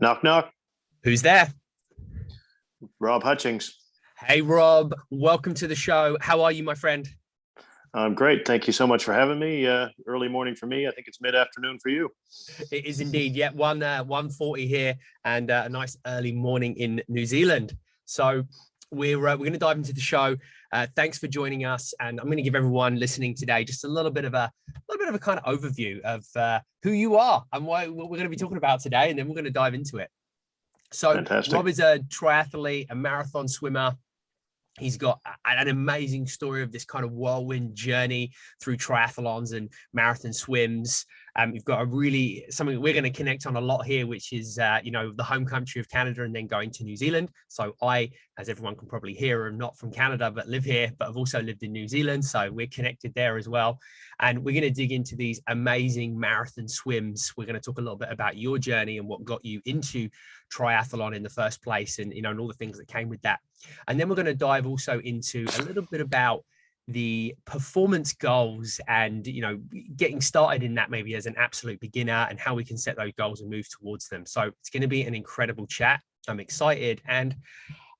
Knock, knock. Who's there? Rob Hutchings. Hey, Rob. Welcome to the show. How are you, my friend? I'm great. Thank you so much for having me. Early morning for me. I think it's mid-afternoon for you. It is indeed. Yeah, 1:40 here, and a nice early morning in New Zealand. So we're going to dive into the show. Thanks for joining us, and I'm going to give everyone listening today just a little bit of a kind of overview of who you are and what we're going to be talking about today, and then we're going to dive into it. So Fantastic. Rob is a triathlete, a marathon swimmer. He's got an amazing story of this kind of whirlwind journey through triathlons and marathon swims. You've got something we're going to connect on a lot here, which is, the home country of Canada and then going to New Zealand. So I, as everyone can probably hear, am not from Canada, but live here, but I've also lived in New Zealand. So we're connected there as well. And we're going to dig into these amazing marathon swims. We're going to talk a little bit about your journey and what got you into triathlon in the first place and all the things that came with that. And then we're going to dive also into a little bit about the performance goals and, getting started in that maybe as an absolute beginner and how we can set those goals and move towards them. So it's going to be an incredible chat. I'm excited. And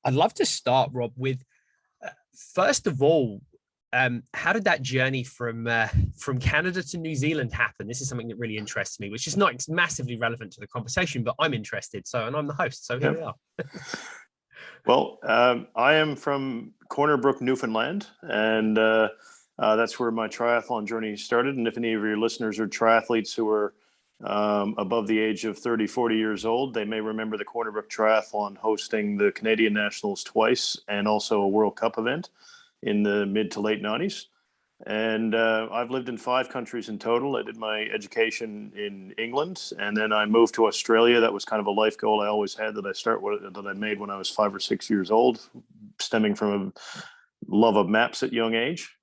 I'd love to start, Rob, with first of all, how did that journey from Canada to New Zealand happen? This is something that really interests me, which is not massively relevant to the conversation, but I'm interested. And I'm the host. So here we are. Well, I am from Corner Brook, Newfoundland, and that's where my triathlon journey started. And if any of your listeners are triathletes who are above the age of 30, 40 years old, they may remember the Corner Brook Triathlon hosting the Canadian Nationals twice and also a World Cup event in the mid to late 90s. And I've lived in 5 countries in total. I did my education in England, and then I moved to Australia. That was kind of a life goal I always had that I made when I was 5 or 6 years old, stemming from a love of maps at young age.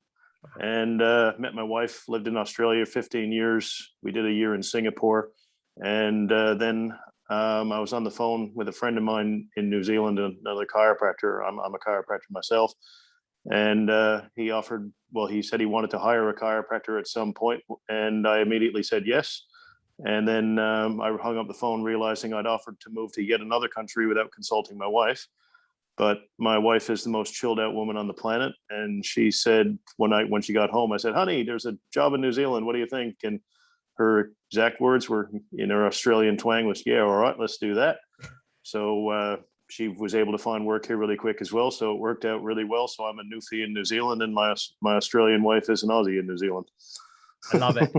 And met my wife, lived in Australia 15 years. We did a year in Singapore. And then I was on the phone with a friend of mine in New Zealand, another chiropractor. I'm a chiropractor myself. And he said he wanted to hire a chiropractor at some point, and I immediately said yes. And then I hung up the phone realizing I'd offered to move to yet another country without consulting my wife. But my wife is the most chilled out woman on the planet. And she said, when she got home, I said, honey, there's a job in New Zealand. What do you think? And her exact words were, in her Australian twang, was, yeah, all right, let's do that. So she was able to find work here really quick as well. So it worked out really well. So I'm a newfie in New Zealand, and my Australian wife is an Aussie in New Zealand. I love it.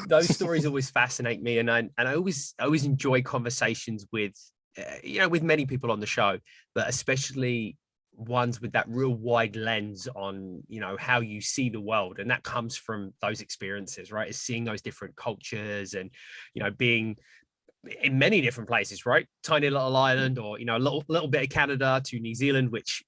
Those stories always fascinate me. And I always enjoy conversations with, with many people on the show, but especially ones with that real wide lens on, how you see the world. And that comes from those experiences, right? Is seeing those different cultures and, being in many different places, right? Tiny little island, or a little bit of Canada to New Zealand, which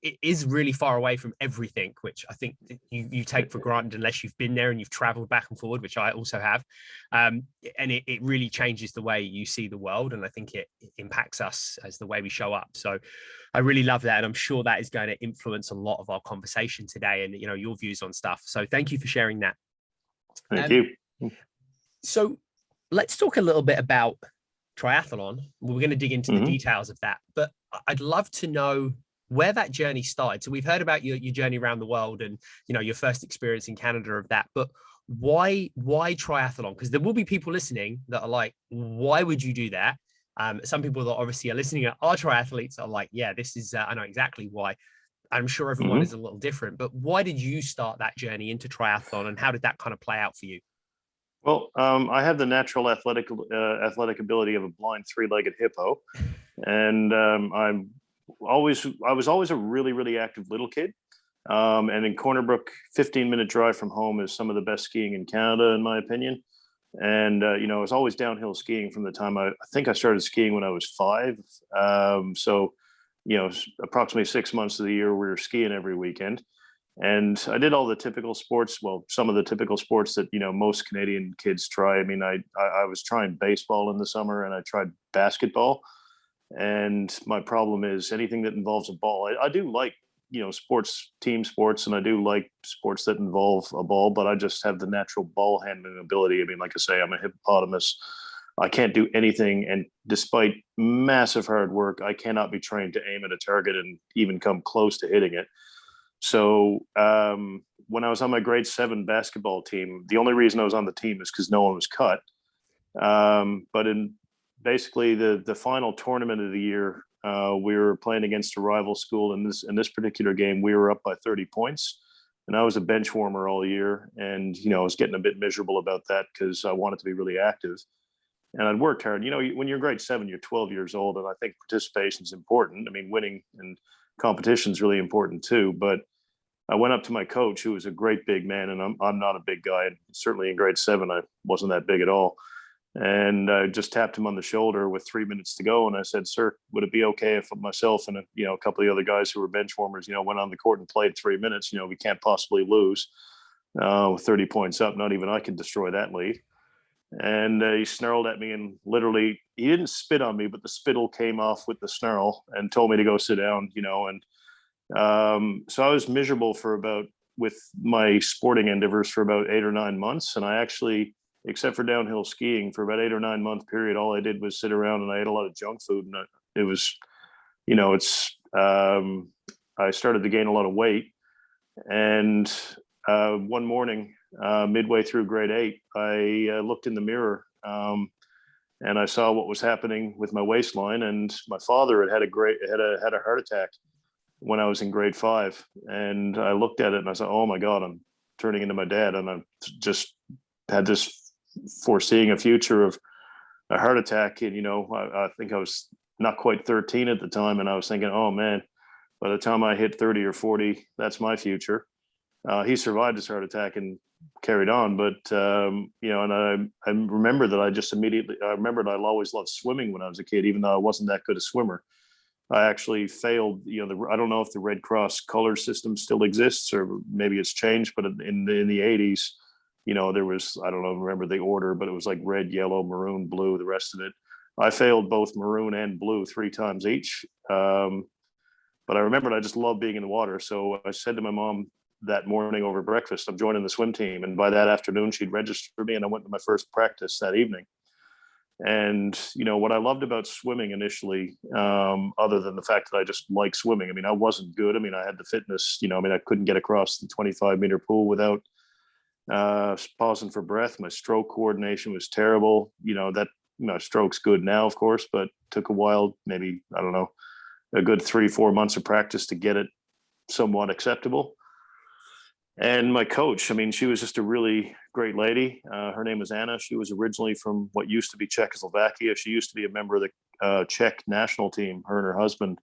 it is really far away from everything, which I think you take for granted unless you've been there and you've traveled back and forward, which I also have. And it really changes the way you see the world, and I think it impacts us as the way we show up. So I really love that, and I'm sure that is going to influence a lot of our conversation today, and your views on stuff. So thank you for sharing that. Thank you. So let's talk a little bit about triathlon. We're going to dig into the details of that, but I'd love to know where that journey started. So we've heard about your journey around the world and, your first experience in Canada of that, but why triathlon? Because there will be people listening that are like, why would you do that? Some people that obviously are listening are triathletes are like, yeah, this is, I know exactly why. I'm sure everyone is a little different, but why did you start that journey into triathlon, and how did that kind of play out for you? Well, I have the natural athletic ability of a blind 3-legged hippo, and I was always a really, really active little kid. And in Corner Brook, 15-minute drive from home is some of the best skiing in Canada, in my opinion. And I was always downhill skiing from the time I think I started skiing when I was 5. So approximately 6 months of the year we were skiing every weekend. And I did all the typical sports. Well, some of the typical sports that, most Canadian kids try. I mean, I was trying baseball in the summer, and I tried basketball. And my problem is anything that involves a ball. I do like, sports, team sports, and I do like sports that involve a ball, but I just have the natural ball handling ability. I mean, like I say, I'm a hippopotamus I can't do anything. And despite massive hard work, I cannot be trained to aim at a target and even come close to hitting it. So when I was on my grade 7 basketball team, the only reason I was on the team is because no one was cut. But in basically the final tournament of the year, we were playing against a rival school. In this particular game, we were up by 30 points. And I was a bench warmer all year. And, I was getting a bit miserable about that because I wanted to be really active. And I'd worked hard. When you're grade 7, you're 12 years old. And I think participation is important. I mean, winning and competition is really important too. But I went up to my coach, who was a great big man. And I'm not a big guy. And certainly in grade 7, I wasn't that big at all. And I just tapped him on the shoulder with 3 minutes to go. And I said, "Sir, would it be okay if myself and a couple of the other guys who were bench warmers, went on the court and played 3 minutes? We can't possibly lose with 30 points up. Not even I can destroy that lead." And he snarled at me, and literally he didn't spit on me, but the spittle came off with the snarl and told me to go sit down, so I was miserable with my sporting endeavors for about 8 or 9 months. And I actually, except for downhill skiing, for about 8 or 9 month period, all I did was sit around and I ate a lot of junk food. And it was, I started to gain a lot of weight. And one morning, midway through grade 8, I looked in the mirror and I saw what was happening with my waistline. And my father had had a heart attack when I was in grade 5. And I looked at it and I said, "Oh my God, I'm turning into my dad." And I just had this foreseeing a future of a heart attack. And, I think I was not quite 13 at the time. And I was thinking, oh man, by the time I hit 30 or 40, that's my future. He survived his heart attack and carried on. But, and I remember that I remembered I'd always loved swimming when I was a kid, even though I wasn't that good a swimmer. I actually failed, I don't know if the Red Cross color system still exists or maybe it's changed, but in the 80s, there was, I don't know, remember the order, but it was like red, yellow, maroon, blue, the rest of it. I failed both maroon and blue 3 times each. But I remembered I just loved being in the water. So I said to my mom that morning over breakfast, "I'm joining the swim team." And by that afternoon, she'd registered me and I went to my first practice that evening. And, what I loved about swimming initially, other than the fact that I just like swimming, I mean, I wasn't good. I mean, I had the fitness, I couldn't get across the 25-meter pool without pausing for breath. My stroke coordination was terrible. Stroke's good now, of course, but took a while, maybe, I don't know, a good 3-4 months of practice to get it somewhat acceptable. And my coach, I mean, she was just a really great lady. Her name was Anna. She was originally from what used to be Czechoslovakia. She used to be a member of the Czech national team, her and her husband.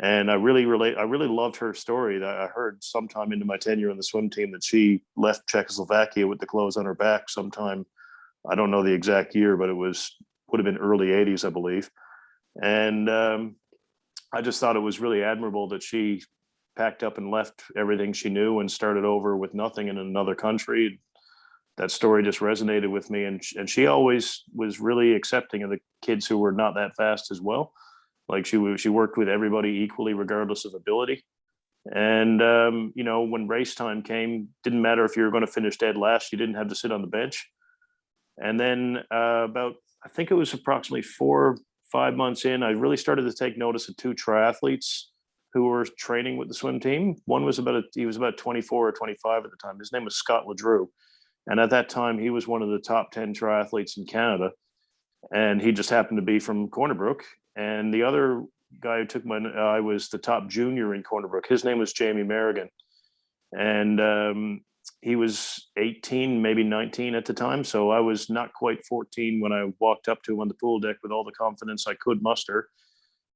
And I really loved her story. That I heard sometime into my tenure on the swim team that she left Czechoslovakia with the clothes on her back sometime. I don't know the exact year, but would have been early 80s, I believe. And I just thought it was really admirable that she packed up and left everything she knew and started over with nothing in another country. That story just resonated with me. And she always was really accepting of the kids who were not that fast as well. Like she worked with everybody equally, regardless of ability. And, when race time came, didn't matter if you were going to finish dead last, you didn't have to sit on the bench. And then I think it was approximately 4 or 5 months in, I really started to take notice of 2 triathletes who were training with the swim team. One was he was about 24 or 25 at the time. His name was Scott LeDrew. And at that time, he was one of the top 10 triathletes in Canada. And he just happened to be from Corner Brook. And the other guy who took I was the top junior in Corner Brook. His name was Jamie Merrigan. And he was 18, maybe 19 at the time. So I was not quite 14 when I walked up to him on the pool deck with all the confidence I could muster.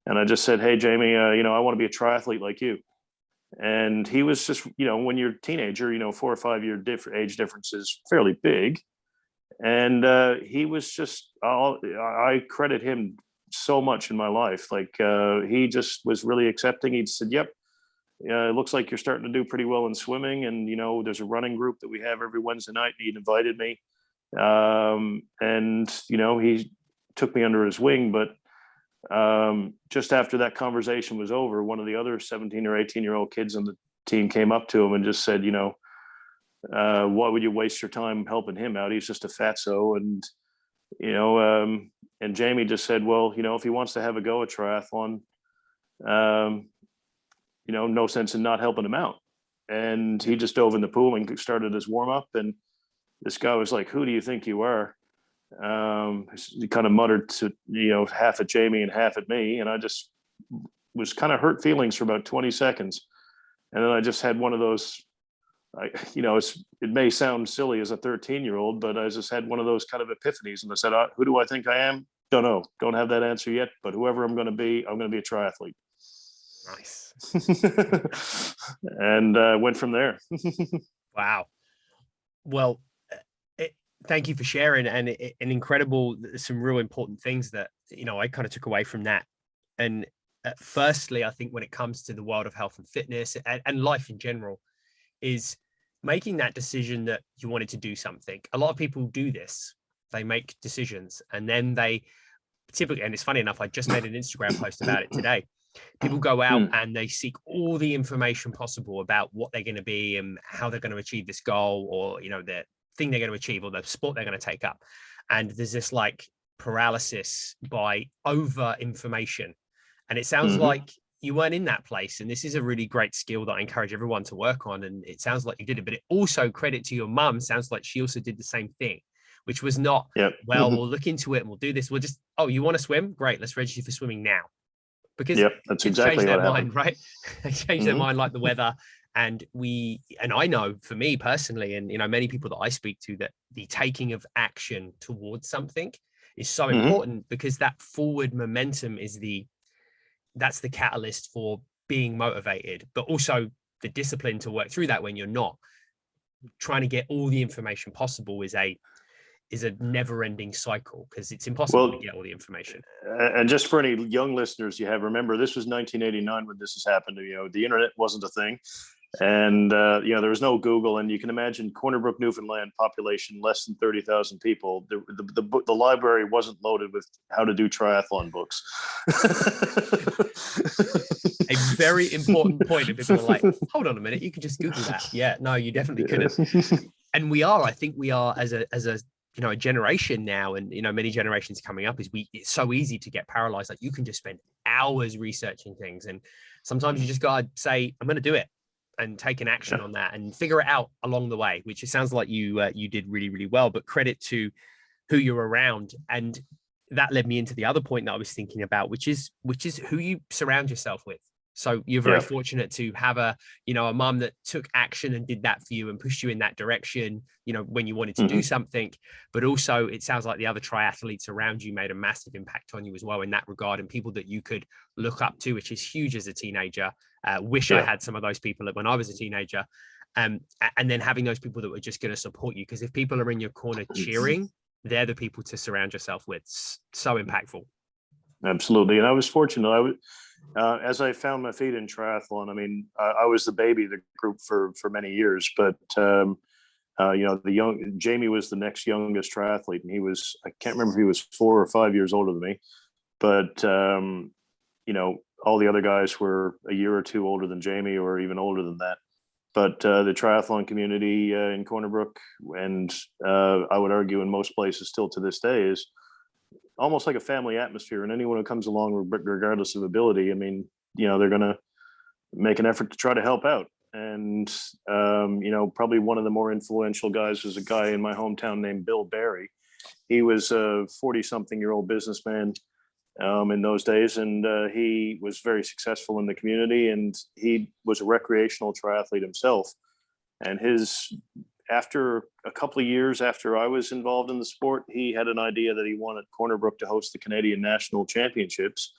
And I just said, "Hey, Jamie, I want to be a triathlete like you." And he was just, when you're a teenager, 4 or 5 year age difference is fairly big. And he was just, I credit him so much in my life. Like he just was really accepting. He said, "Yep, it looks like you're starting to do pretty well in swimming. And, there's a running group that we have every Wednesday night." And he invited me. And, he took me under his wing. But just after that conversation was over, one of the other 17 or 18-year-old kids on the team came up to him and just said, "Why would you waste your time helping him out? He's just a fatso." And And Jamie just said, well, if he wants to have a go at triathlon, um, no sense in not helping him out. And he just dove in the pool and started his warm up. And this guy was like, who do you think you are? He kind of muttered to, half at Jamie and half at me. And I just was kind of hurt feelings for about 20 seconds. And then I just had one of those, it may sound silly as a 13-year-old, but I just had one of those kind of epiphanies. And I said, who do I think I am? Don't know. Don't have that answer yet, but whoever I'm going to be, I'm going to be a triathlete. Nice. And went from there. Wow. Well, thank you for sharing, and an incredible, some real important things that, I kind of took away from that. And firstly, I think when it comes to the world of health and fitness and life in general, is making that decision that you wanted to do something. A lot of people do this. They make decisions and then they typically, and it's funny enough, I just made an Instagram post about it today. People go out and they seek all the information possible about what they're going to be and how they're going to achieve this goal, or, the thing they're going to achieve, or the sport they're going to take up. And there's this like paralysis by over information. And it sounds like you weren't in that place. And this is a really great skill that I encourage everyone to work on. And it sounds like you did it, but it also, credit to your mum, sounds like she also did the same thing, which was not, well, we'll look into it and we'll do this. We'll just, you want to swim? Great. Let's register you for swimming now. Because that's it's exactly changed their what mind, right? They change their mind like the weather. And I know for me personally, and, many people that I speak to, that the taking of action towards something is so important, because that forward momentum is that's the catalyst for being motivated, but also the discipline to work through that when you're not. Trying to get all the information possible is a never-ending cycle, because it's impossible to get all the information. And just for any young listeners you have, remember, this was 1989 when this has happened. The internet wasn't a thing. And, there was no Google, and you can imagine Corner Brook, Newfoundland, population less than 30,000 people. The library wasn't loaded with how to do triathlon books. A very important point. If people are like, hold on a minute, you could just Google that. Yeah, no, you definitely couldn't. And I think we are as a generation now, and, many generations coming up, it's so easy to get paralyzed. Like, you can just spend hours researching things. And sometimes you just got to say, I'm going to do it, and take an action on that and figure it out along the way, which it sounds like you did really, really well. But credit to who you're around. And that led me into the other point that I was thinking about, which is who you surround yourself with. So you're very fortunate to have a mom that took action and did that for you and pushed you in that direction, when you wanted to do something. But also, it sounds like the other triathletes around you made a massive impact on you as well in that regard, and people that you could look up to, which is huge as a teenager. Wish I had some of those people when I was a teenager. And then having those people that were just going to support you, because if people are in your corner cheering, they're the people to surround yourself with. So impactful. Absolutely. And I was fortunate. As I found my feet in triathlon, I was the baby of the group for many years, but Jamie was the next youngest triathlete, and I can't remember if he was 4 or 5 years older than me, but all the other guys were a year or two older than Jamie, or even older than that. But the triathlon community in Corner Brook, and I would argue in most places still to this day, is almost like a family atmosphere. And anyone who comes along, regardless of ability, they're going to make an effort to try to help out. And, probably one of the more influential guys was a guy in my hometown named Bill Barry. He was a 40-something-year-old businessman in those days, and he was very successful in the community, and he was a recreational triathlete himself. And after a couple of years after I was involved in the sport, he had an idea that he wanted Corner Brook to host the Canadian National Championships.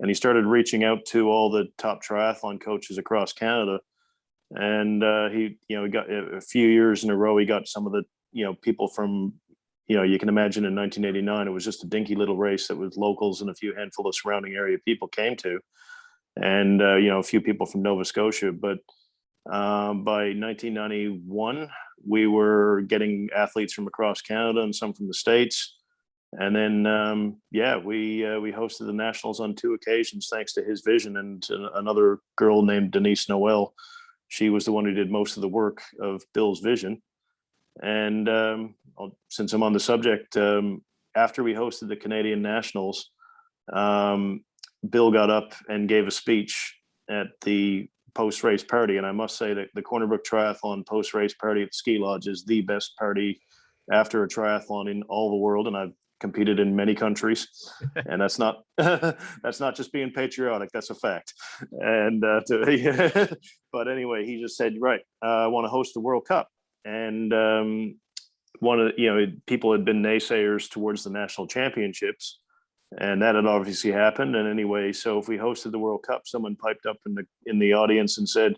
And he started reaching out to all the top triathlon coaches across Canada. And he got a few years in a row, he got some of the, people from, you can imagine in 1989, it was just a dinky little race that was locals and a few handful of surrounding area people came to. And, a few people from Nova Scotia. But by 1991, we were getting athletes from across Canada and some from the States. And then, we hosted the nationals on 2 occasions, thanks to his vision and another girl named Denise Noel. She was the one who did most of the work of Bill's vision. And since I'm on the subject, after we hosted the Canadian Nationals, Bill got up and gave a speech at the post-race party. And I must say that the Corner Brook Triathlon post-race party at the ski lodge is the best party after a triathlon in all the world. And I've competed in many countries, and that's not just being patriotic. That's a fact. And but anyway, he just said, right, I want to host the World Cup. And one of the, people had been naysayers towards the national championships, and that had obviously happened. And anyway, so if we hosted the World Cup, someone piped up in the audience and said,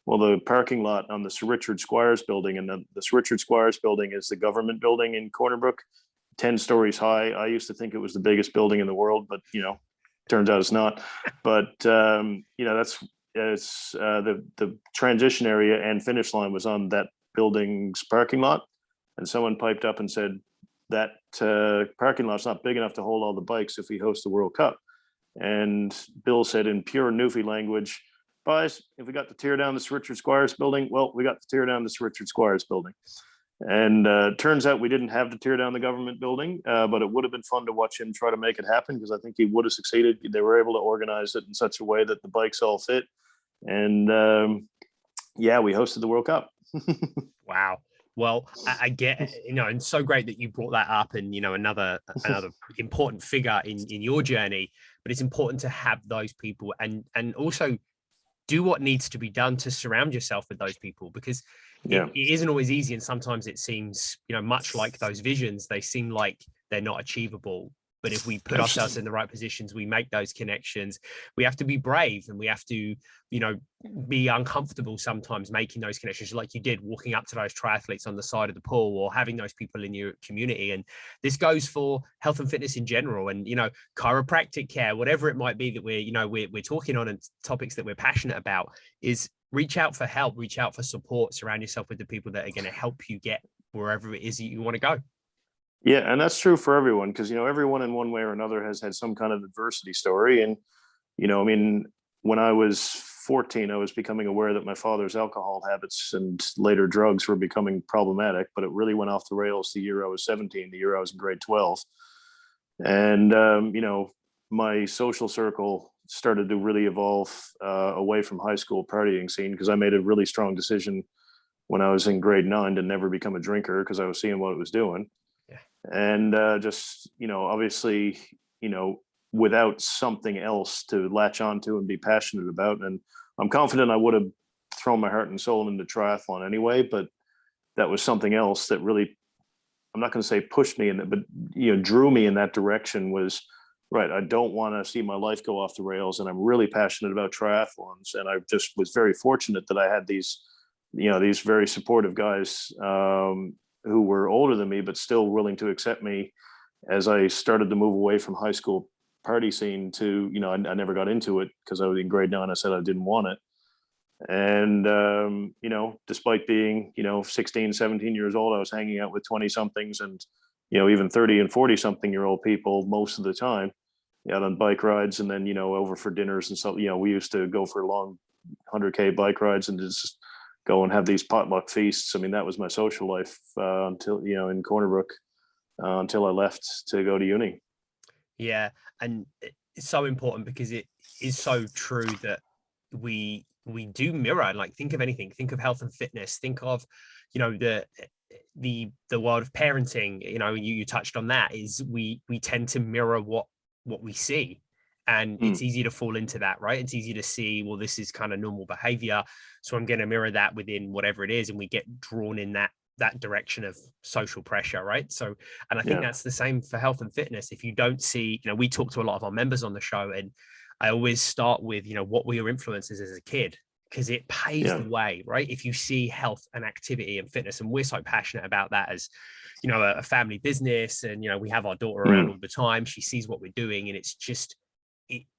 well, the parking lot on the Sir Richard Squires building, and the Sir Richard Squires building is the government building in Corner Brook, 10 stories high. I used to think it was the biggest building in the world, but turns out it's not. But it's the transition area and finish line was on that building's parking lot, and someone piped up and said that parking lot's not big enough to hold all the bikes if we host the World Cup. And Bill said in pure Newfie language, boys, if we got to tear down the Sir Richard Squires building, well, we got to tear down the Sir Richard Squires building. And turns out we didn't have to tear down the government building, but it would have been fun to watch him try to make it happen, because I think he would have succeeded. They were able to organize it in such a way that the bikes all fit. And we hosted the World Cup. Wow. Well, I get, and so great that you brought that up, and, another important figure in your journey, but it's important to have those people and also do what needs to be done to surround yourself with those people, because it isn't always easy. And sometimes it seems, much like those visions, they seem like they're not achievable. But if we put ourselves in the right positions, we make those connections. We have to be brave, and we have to, be uncomfortable sometimes making those connections, like you did, walking up to those triathletes on the side of the pool, or having those people in your community. And this goes for health and fitness in general, and, chiropractic care, whatever it might be that we're talking on, and topics that we're passionate about, is reach out for help, reach out for support, surround yourself with the people that are going to help you get wherever it is that you want to go. Yeah, and that's true for everyone, because everyone in one way or another has had some kind of adversity story. And when I was 14, I was becoming aware that my father's alcohol habits and later drugs were becoming problematic. But it really went off the rails the year I was 17, the year I was in grade 12. And my social circle started to really evolve away from high school partying scene, because I made a really strong decision when I was in grade 9 to never become a drinker, because I was seeing what it was doing. And obviously, without something else to latch onto and be passionate about. And I'm confident I would have thrown my heart and soul into triathlon anyway, but that was something else that really, I'm not going to say pushed me in it, but, drew me in that direction. Was right. I don't want to see my life go off the rails. And I'm really passionate about triathlons. And I just was very fortunate that I had these very supportive guys, who were older than me, but still willing to accept me as I started to move away from high school party scene to, I never got into it, because I was in grade 9. I said I didn't want it. And, despite being, 16, 17 years old, I was hanging out with 20 somethings and, even 30 and 40 something year old people most of the time, out on bike rides, and then, over for dinners and stuff. We used to go for long 100K bike rides and just go and have these potluck feasts. I mean, that was my social life until, in Corner Brook, until I left to go to uni. Yeah. And it's so important, because it is so true that we do mirror, like, think of anything, think of health and fitness, think of, the world of parenting, you touched on that, is we tend to mirror what we see. And it's easy to fall into that, right? It's easy to see, well, this is kind of normal behavior, so I'm going to mirror that within whatever it is. And we get drawn in that direction of social pressure, right? So, and I think that's the same for health and fitness. If you don't see, we talk to a lot of our members on the show, and I always start with, what were your influences as a kid? Because it paves the way, right? If you see health and activity and fitness, and we're so passionate about that as, a family business, and, we have our daughter around all the time. She sees what we're doing, and it's just,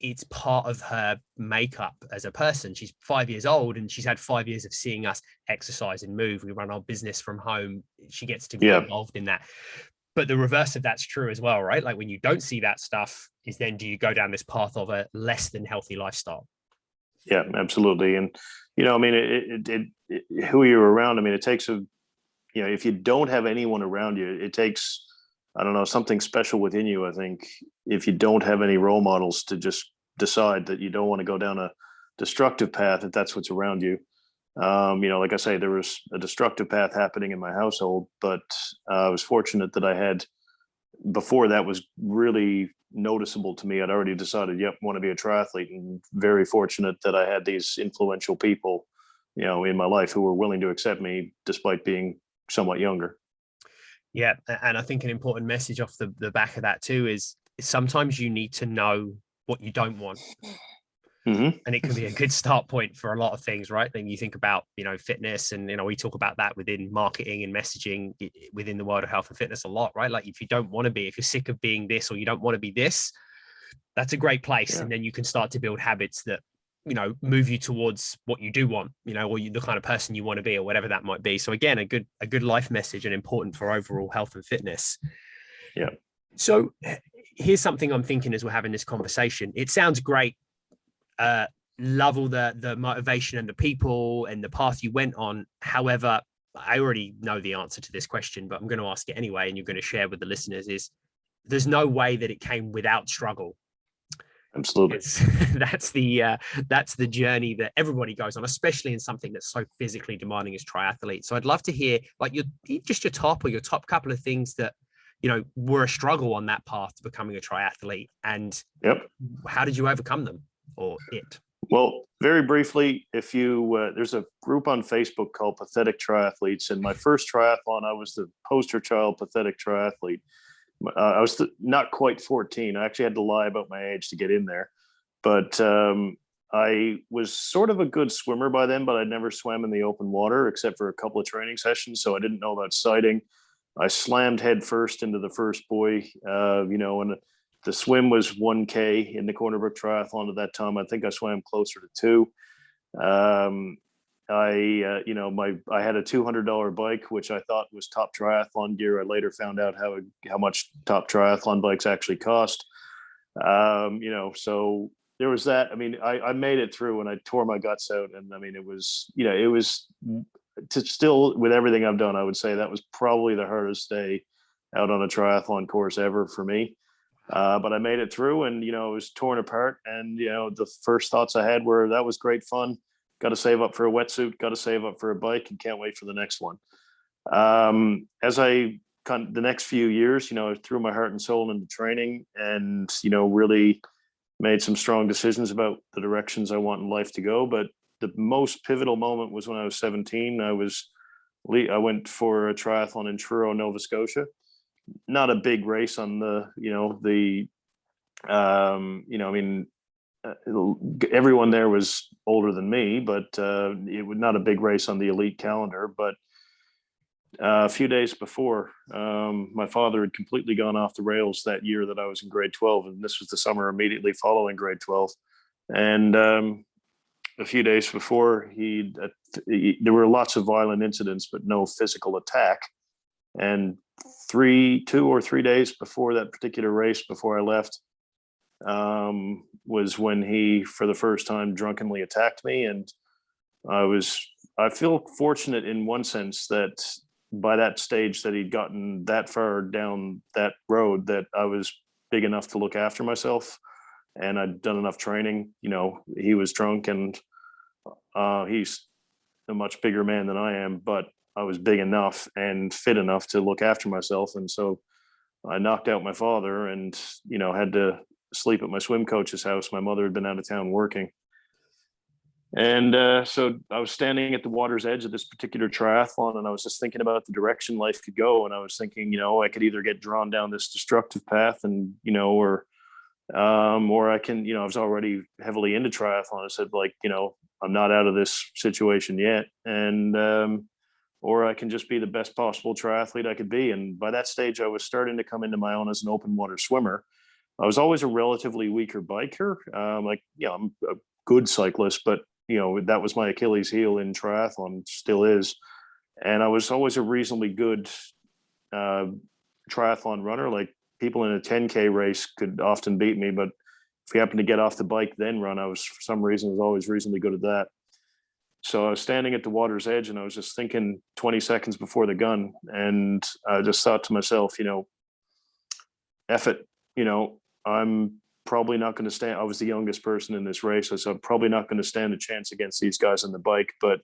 it's part of her makeup as a person. She's 5 years old, and she's had 5 years of seeing us exercise and move. We run our business from home. She gets to be involved in that. But the reverse of that's true as well, right? Like, when you don't see that stuff, is then do you go down this path of a less than healthy lifestyle? Yeah, absolutely. And, who you're around, it takes if you don't have anyone around you, it takes I don't know, something special within you. I think if you don't have any role models to just decide that you don't want to go down a destructive path, if that's what's around you. Like I say, there was a destructive path happening in my household, but I was fortunate that I had, before that was really noticeable to me, I'd already decided, yep, want to be a triathlete, and very fortunate that I had these influential people, in my life who were willing to accept me despite being somewhat younger. Yeah, and I think an important message off the back of that too is sometimes you need to know what you don't want. Mm-hmm. And it can be a good start point for a lot of things, right? Then you think about, fitness, and, we talk about that within marketing and messaging within the world of health and fitness a lot, right? Like if you're sick of being this, or you don't want to be this, that's a great place. Yeah. And then you can start to build habits that, move you towards what you do want, or the kind of person you want to be, or whatever that might be. So again, a good life message, and important for overall health and fitness. Yeah. So here's something I'm thinking as we're having this conversation. It sounds great. Love all the motivation and the people and the path you went on. However, I already know the answer to this question, but I'm going to ask it anyway, and you're going to share with the listeners, is there's no way that it came without struggle. Absolutely. That's the journey that everybody goes on, especially in something that's so physically demanding as triathlete. So I'd love to hear like your top couple of things that, were a struggle on that path to becoming a triathlete, and yep. How did you overcome them, or it? Well, very briefly, if you there's a group on Facebook called Pathetic Triathletes, and my first triathlon, I was the poster child pathetic triathlete. I was not quite 14. I actually had to lie about my age to get in there, but I was sort of a good swimmer by then, but I'd never swam in the open water except for a couple of training sessions, so I didn't know about sighting. I slammed head first into the first buoy, and the swim was 1K in the Corner Brook Triathlon at that time. I think I swam closer to 2. I had a $200 bike, which I thought was top triathlon gear. I later found out how much top triathlon bikes actually cost. So there was that. I mean, I made it through, and I tore my guts out. And I mean, it was still, with everything I've done, I would say that was probably the hardest day out on a triathlon course ever for me. But I made it through, and, it was torn apart. And, the first thoughts I had were, that was great fun. Got to save up for a wetsuit, got to save up for a bike, and can't wait for the next one. As the next few years, I threw my heart and soul into training, and, really made some strong decisions about the directions I want in life to go. But the most pivotal moment was when I was 17. I went for a triathlon in Truro, Nova Scotia. Not a big race on everyone there was older than me, but it was not a big race on the elite calendar. But a few days before, my father had completely gone off the rails that year that I was in grade 12, and this was the summer immediately following grade 12. And a few days before, there were lots of violent incidents, but no physical attack. And 2 or 3 days before that particular race, before I left, was when he, for the first time, drunkenly attacked me. And I feel fortunate in one sense that by that stage that he'd gotten that far down that road, that I was big enough to look after myself, and I'd done enough training. He was drunk, and he's a much bigger man than I am, but I was big enough and fit enough to look after myself. And so I knocked out my father, and, had to sleep at my swim coach's house. My mother had been out of town working. And so I was standing at the water's edge of this particular triathlon, and I was just thinking about the direction life could go. And I was thinking, I could either get drawn down this destructive path, and, or I can, I was already heavily into triathlon. I said, like, I'm not out of this situation yet. And, or I can just be the best possible triathlete I could be. And by that stage, I was starting to come into my own as an open water swimmer. I was always a relatively weaker biker. I'm a good cyclist, but, that was my Achilles heel in triathlon, still is. And I was always a reasonably good triathlon runner. Like, people in a 10K race could often beat me, but if we happened to get off the bike, then run, I was, for some reason, was always reasonably good at that. So I was standing at the water's edge, and I was just thinking 20 seconds before the gun. And I just thought to myself, F it, I'm probably not going to stand. I was the youngest person in this race, so I'm probably not going to stand a chance against these guys on the bike, but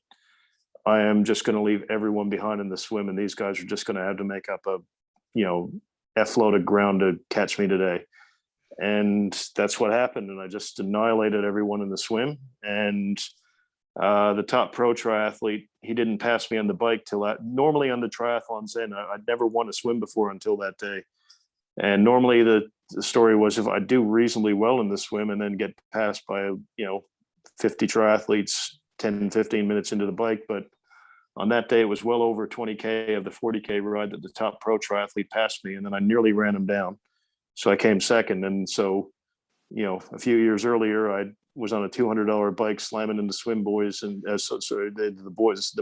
I am just going to leave everyone behind in the swim, and these guys are just going to have to make up a, F load of ground to catch me today. And that's what happened. And I just annihilated everyone in the swim. And the top pro triathlete, he didn't pass me on the bike till normally on the triathlons end, I'd never won a swim before until that day. And normally the story was if I do reasonably well in the swim and then get passed by, 50 triathletes 10, 15 minutes into the bike. But on that day, it was well over 20K of the 40K ride that the top pro triathlete passed me. And then I nearly ran him down. So I came second. And so, a few years earlier, I was on a $200 bike slamming into swim boys and the boys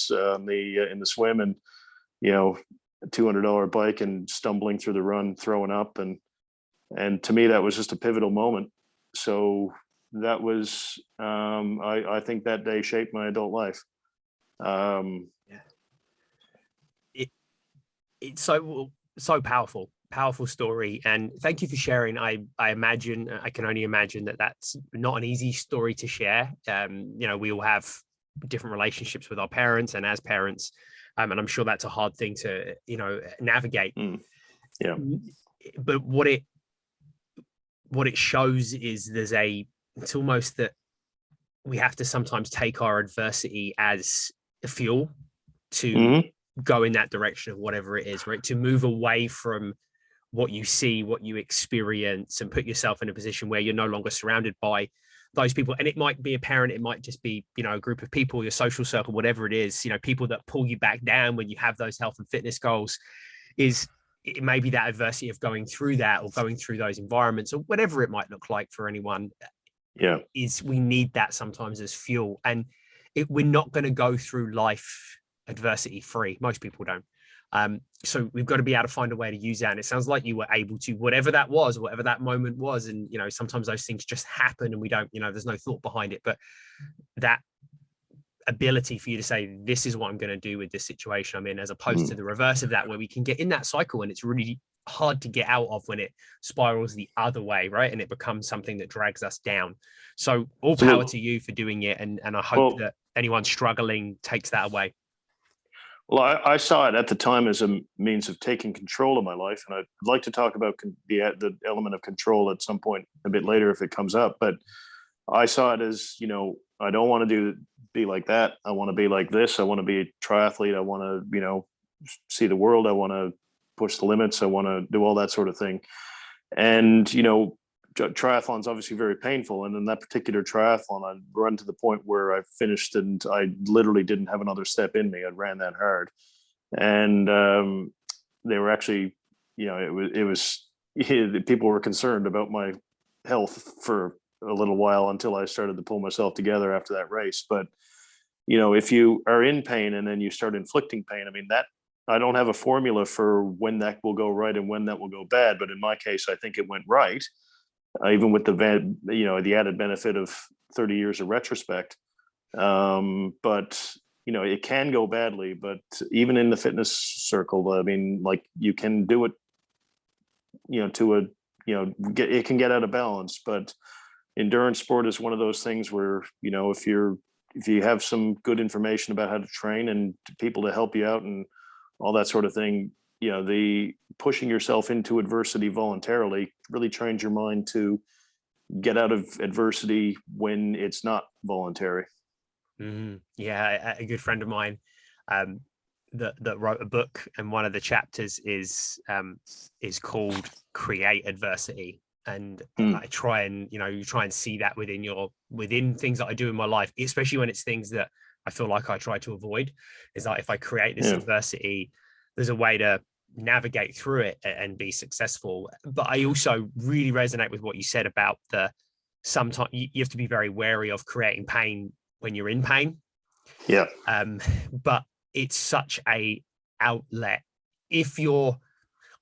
in the swim, and, a $200 bike and stumbling through the run, throwing up. And to me, that was just a pivotal moment. So that was, I think that day shaped my adult life. It's so powerful story, and thank you for sharing. I can only imagine that that's not an easy story to share. We all have different relationships with our parents, and as parents, and I'm sure that's a hard thing to navigate. Yeah. But what it shows is it's almost that we have to sometimes take our adversity as a fuel to go in that direction of whatever it is, right? To move away from what you see, what you experience, and put yourself in a position where you're no longer surrounded by those people. And it might be a parent, it might just be, a group of people, your social circle, whatever it is, people that pull you back down when you have those health and fitness goals. It may be that adversity of going through that or going through those environments or whatever it might look like for anyone. We need that sometimes as fuel. And we're not going to go through life adversity free. Most people don't. So we've got to be able to find a way to use that. And it sounds like you were able to, whatever that moment was. And, sometimes those things just happen and we don't, there's no thought behind it, but that ability for you to say, this is what I'm going to do with this situation I'm in, as opposed to the reverse of that, where we can get in that cycle and it's really hard to get out of when it spirals the other way, right? And it becomes something that drags us down. So all power to you for doing it. And I hope that anyone struggling takes that away. Well, I saw it at the time as a means of taking control of my life. And I'd like to talk about the element of control at some point a bit later if it comes up. But I saw it as, I don't want to be like that. I want to be like this. I want to be a triathlete. I want to, see the world. I want to push the limits. I want to do all that sort of thing. And, triathlon's obviously very painful. And in that particular triathlon, I'd run to the point where I finished and I literally didn't have another step in me. I ran that hard. And they were actually, people were concerned about my health for a little while until I started to pull myself together after that race. But, if you are in pain and then you start inflicting pain, that I don't have a formula for when that will go right and when that will go bad. But in my case, I think it went right. Even with the added benefit of 30 years of retrospect. But, it can go badly, but even in the fitness circle, you can do it, it can get out of balance, but endurance sport is one of those things where, if you have some good information about how to train and people to help you out and all that sort of thing, the pushing yourself into adversity voluntarily really trains your mind to get out of adversity when it's not voluntary. Yeah, a good friend of mine that wrote a book, and one of the chapters is called Create Adversity. And I try and see that within things that I do in my life, especially when it's things that I feel like I try to avoid. Is that if I create this adversity, there's a way to navigate through it and be successful. But I also really resonate with what you said about sometimes you have to be very wary of creating pain when you're in pain. Yeah. But it's such a outlet. I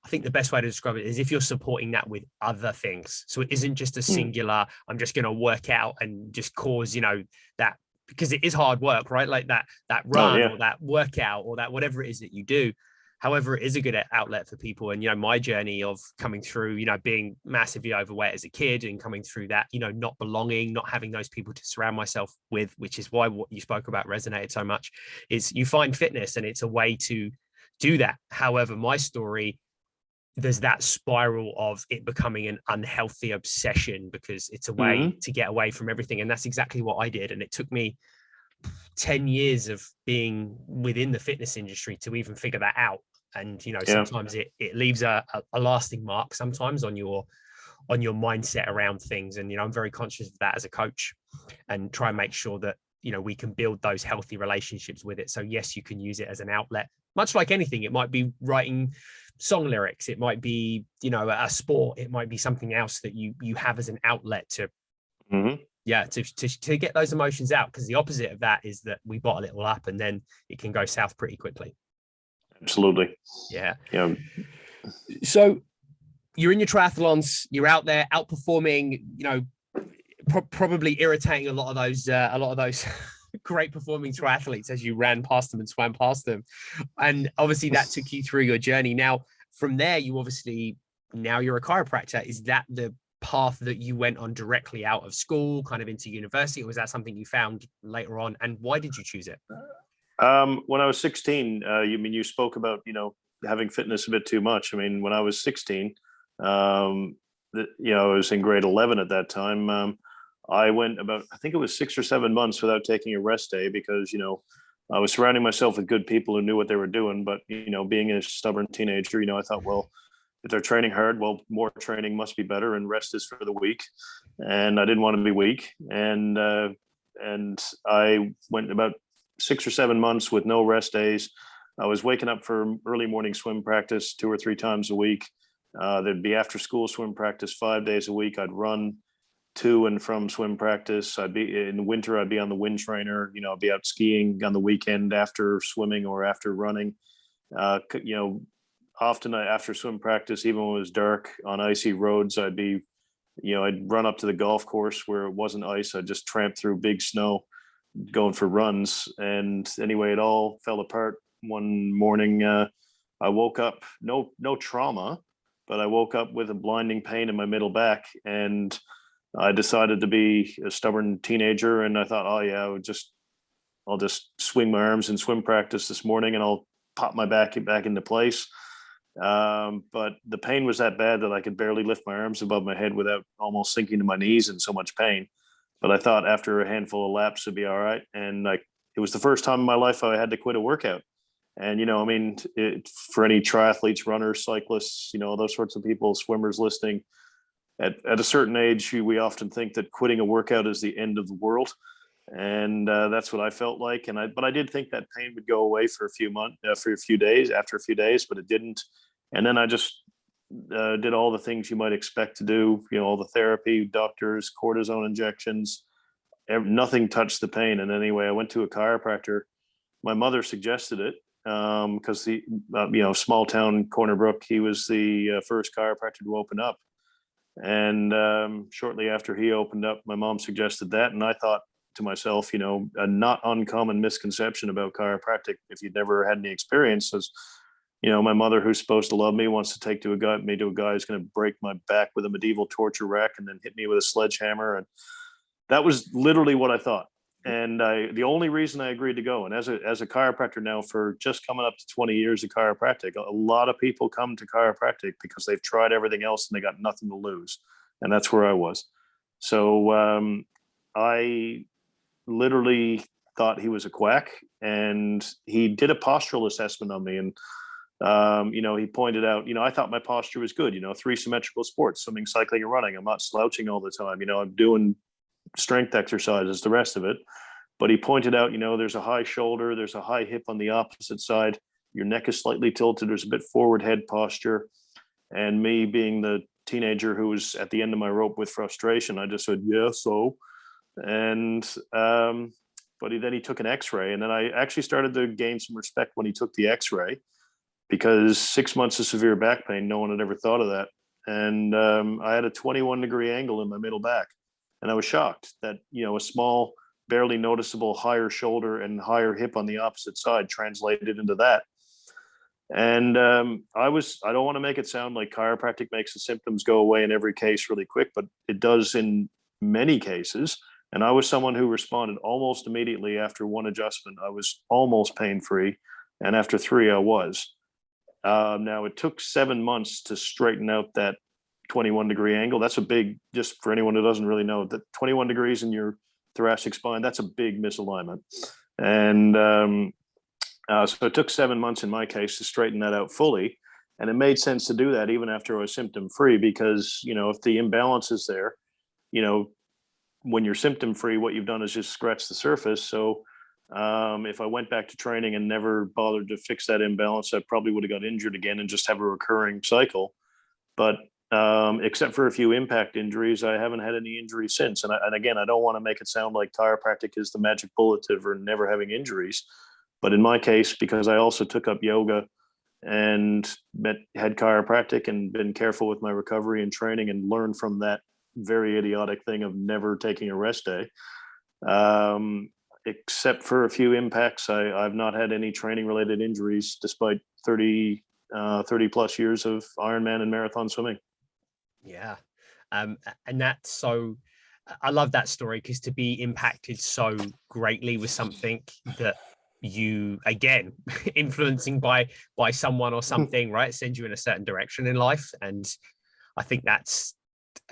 think the best way to describe it is if you're supporting that with other things. So it isn't just a singular, I'm just going to work out and just cause, that, because it is hard work, right? Like that run or that workout or that whatever it is that you do However, it is a good outlet for people. And, my journey of coming through, being massively overweight as a kid and coming through that, not belonging, not having those people to surround myself with, which is why what you spoke about resonated so much, is you find fitness and it's a way to do that. However, my story, there's that spiral of it becoming an unhealthy obsession because it's a way to get away from everything. And that's exactly what I did. And it took me 10 years of being within the fitness industry to even figure that out. And sometimes it leaves a lasting mark sometimes on your mindset around things. And I'm very conscious of that as a coach, and try and make sure that we can build those healthy relationships with it. So yes, you can use it as an outlet, much like anything. It might be writing song lyrics, it might be a sport, it might be something else that you have as an outlet to to get those emotions out, because the opposite of that is that we bottle it all up and then it can go south pretty quickly. Absolutely. Yeah. So you're in your triathlons, you're out there outperforming, probably irritating a lot of those great performing triathletes as you ran past them and swam past them. And obviously that took you through your journey. Now, from there, now you're a chiropractor. Is that the path that you went on directly out of school, kind of into university, or was that something you found later on? And why did you choose it? When I was 16, you spoke about, having fitness a bit too much. I mean, when I was 16, I was in grade 11 at that time. I went about, I think it was 6 or 7 months without taking a rest day because, I was surrounding myself with good people who knew what they were doing. But, being a stubborn teenager, I thought, well, if they're training hard, well, more training must be better, and rest is for the weak. And I didn't want to be weak. And I went about 6 or 7 months with no rest days. I was waking up for early morning swim practice 2 or 3 times a week. There'd be after school swim practice 5 days a week. I'd run to and from swim practice. I'd be in the winter, I'd be on the wind trainer, I'd be out skiing on the weekend after swimming or after running. Often after swim practice, even when it was dark on icy roads, I'd run up to the golf course where it wasn't ice. I'd just tramp through big snow going for runs. And anyway, it all fell apart one morning. I woke up, no trauma, but I woke up with a blinding pain in my middle back, and I decided to be a stubborn teenager. And I thought, oh yeah, I'll just swing my arms in swim practice this morning and I'll pop my back into place. But the pain was that bad that I could barely lift my arms above my head without almost sinking to my knees in so much pain. But I thought after a handful of laps it'd be all right. And it was the first time in my life I had to quit a workout. And, for any triathletes, runners, cyclists, those sorts of people, swimmers listening, at a certain age, we often think that quitting a workout is the end of the world. And that's what I felt like. But I did think that pain would go away for a few days, but it didn't. And then I just did all the things you might expect to do, all the therapy, doctors, cortisone injections, nothing touched the pain. And anyway, I went to a chiropractor. My mother suggested it because small town Corner Brook, he was the first chiropractor to open up. And shortly after he opened up, my mom suggested that. And I thought to myself, a not uncommon misconception about chiropractic, if you'd never had any experience, is, my mother, who's supposed to love me, wants to take me to a guy who's going to break my back with a medieval torture rack and then hit me with a sledgehammer. And that was literally what I thought. And the only reason I agreed to go, and as a chiropractor now for just coming up to 20 years of chiropractic, a lot of people come to chiropractic because they've tried everything else and they got nothing to lose. And that's where I was. So I literally thought he was a quack, and he did a postural assessment on me. And, he pointed out, I thought my posture was good, 3 symmetrical sports, swimming, cycling, and running. I'm not slouching all the time. I'm doing strength exercises, the rest of it. But he pointed out, there's a high shoulder, there's a high hip on the opposite side. Your neck is slightly tilted. There's a bit forward head posture. And me being the teenager who was at the end of my rope with frustration, I just said, yeah, so. And, but then he took an x-ray, and then I actually started to gain some respect when he took the x-ray, because 6 months of severe back pain, no one had ever thought of that. And I had a 21-degree angle in my middle back. And I was shocked that, a small, barely noticeable higher shoulder and higher hip on the opposite side translated into that. And I don't want to make it sound like chiropractic makes the symptoms go away in every case really quick, but it does in many cases. And I was someone who responded almost immediately after one adjustment. I was almost pain-free. And after 3, I was. Now, it took 7 months to straighten out that 21-degree angle. That's a big, just for anyone who doesn't really know, that 21 degrees in your thoracic spine, that's a big misalignment. And so it took 7 months in my case to straighten that out fully. And it made sense to do that even after I was symptom-free, because, if the imbalance is there, when you're symptom-free, what you've done is just scratch the surface. So if I went back to training and never bothered to fix that imbalance, I probably would have got injured again and just have a recurring cycle. But except for a few impact injuries, I haven't had any injuries since. And again, I don't want to make it sound like chiropractic is the magic bullet for never having injuries. But in my case, because I also took up yoga and had chiropractic and been careful with my recovery and training and learned from that very idiotic thing of never taking a rest day, except for a few impacts, I've not had any training related injuries despite 30 plus years of Ironman and marathon swimming. Yeah. And that's so, I love that story, because to be impacted so greatly with something that you, again, influencing by someone or something, right, sends you in a certain direction in life. And I think that's,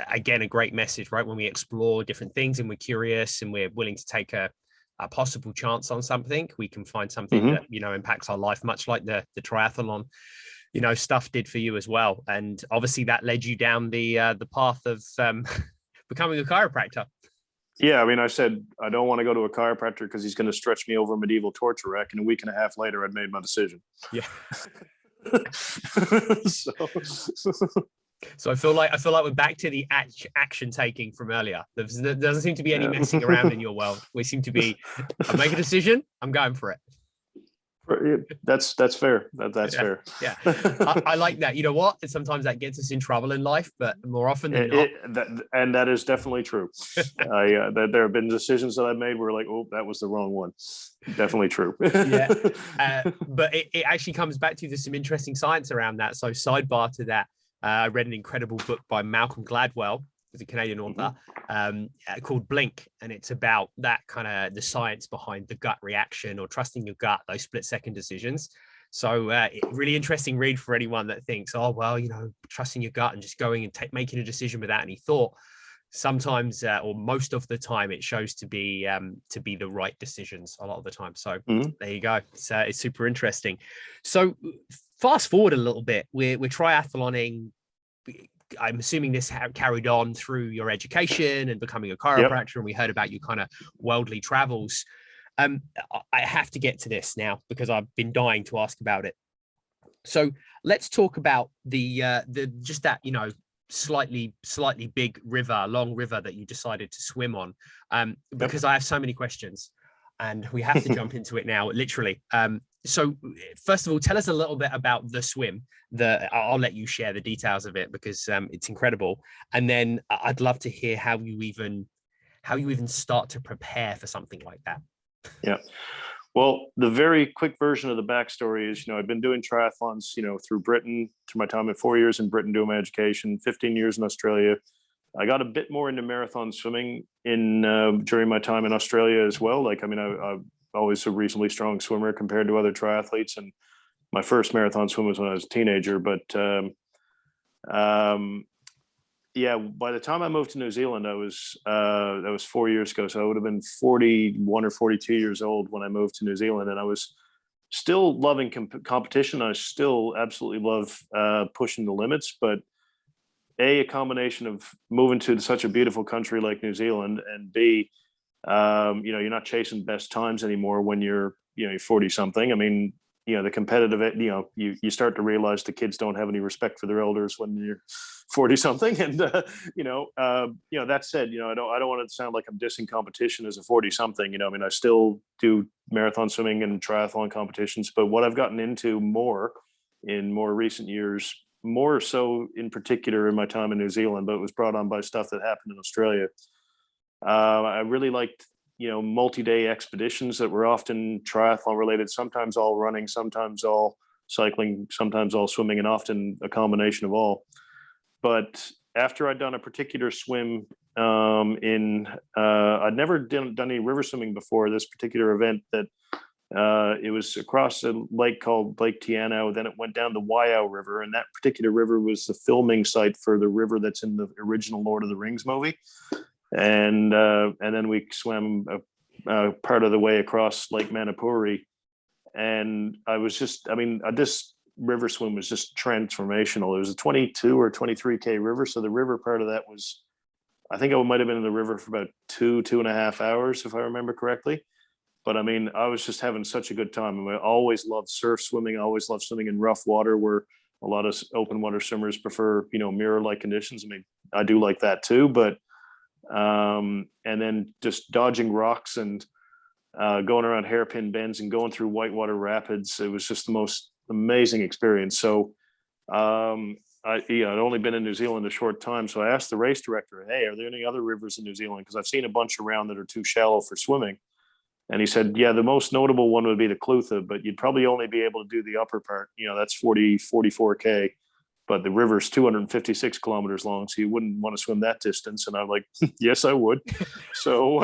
again, a great message, right? When we explore different things and we're curious and we're willing to take a possible chance on something, we can find something that, impacts our life, much like the triathlon, stuff did for you as well. And obviously that led you down the path of becoming a chiropractor. Yeah, I mean, I said I don't want to go to a chiropractor because he's going to stretch me over a medieval torture rack. And a week and a half later, I'd made my decision. Yeah. So I feel like we're back to the action taking from earlier. There doesn't seem to be any messing around in your world. We seem to be, I make a decision, I'm going for it. That's fair. That's fair. Yeah. I like that. You know what? Sometimes that gets us in trouble in life, but more often than not. That is definitely true. There have been decisions that I've made where like, oh, that was the wrong one. Definitely true. Yeah. But it actually comes back to there's some interesting science around that. So sidebar to that, I read an incredible book by Malcolm Gladwell, who's a Canadian author, called Blink. And it's about that kind of the science behind the gut reaction or trusting your gut, those split-second decisions. So really interesting read for anyone that thinks, oh, well, trusting your gut and just going and making a decision without any thought. Sometimes or most of the time it shows to be the right decisions a lot of the time. So there you go. It's super interesting. So fast forward a little bit, we're triathloning. I'm assuming this carried on through your education and becoming a chiropractor. Yep. And we heard about your kind of worldly travels. I have to get to this now because I've been dying to ask about it. So let's talk about the just that, slightly big river, long river that you decided to swim on, because I have so many questions and we have to jump into it now, literally. So first of all, tell us a little bit about the swim. I'll let you share the details of it because it's incredible. And then I'd love to hear how you even start to prepare for something like that. Yeah. Well, the very quick version of the backstory is, I've been doing triathlons, through Britain, through my time at 4 years in Britain doing my education, 15 years in Australia. I got a bit more into marathon swimming during my time in Australia as well. I'm always a reasonably strong swimmer compared to other triathletes. And my first marathon swim was when I was a teenager. But yeah, by the time I moved to New Zealand, that was 4 years ago. So I would have been 41 or 42 years old when I moved to New Zealand. And I was still loving competition. I still absolutely love pushing the limits. But A, combination of moving to such a beautiful country like New Zealand, and B, you're not chasing best times anymore when you're 40 something. I mean, the competitive, you start to realize the kids don't have any respect for their elders when you're 40 something. And, that said, I don't want it to sound like I'm dissing competition as a 40 something, I still do marathon swimming and triathlon competitions, but what I've gotten into more in more recent years, more so in particular in my time in New Zealand, but it was brought on by stuff that happened in Australia. I really liked, multi-day expeditions that were often triathlon related, sometimes all running, sometimes all cycling, sometimes all swimming, and often a combination of all. But after I'd done a particular swim I'd never done any river swimming before this particular event, that it was across a lake called Lake Tiano. Then it went down the Waiau River, and that particular river was the filming site for the river that's in the original Lord of the Rings movie. And then we swam part of the way across Lake Manapuri, and this river swim was just transformational. It was a 22 or 23K river, so the river part of that was, I think I might have been in the river for about 2.5 hours, if I remember correctly. But I mean, I was just having such a good time. I mean, I always loved surf swimming. I always loved swimming in rough water, where a lot of open water swimmers prefer, mirror-like conditions. I mean, I do like that too, but and then just dodging rocks and going around hairpin bends and going through whitewater rapids. It was just the most amazing experience. So I'd only been in New Zealand a short time. So I asked the race director, hey, are there any other rivers in New Zealand? Because I've seen a bunch around that are too shallow for swimming. And he said, yeah, the most notable one would be the Clutha, but you'd probably only be able to do the upper part. That's 44K, but the river's 256 kilometers long. So you wouldn't want to swim that distance. And I'm like, yes, I would. So,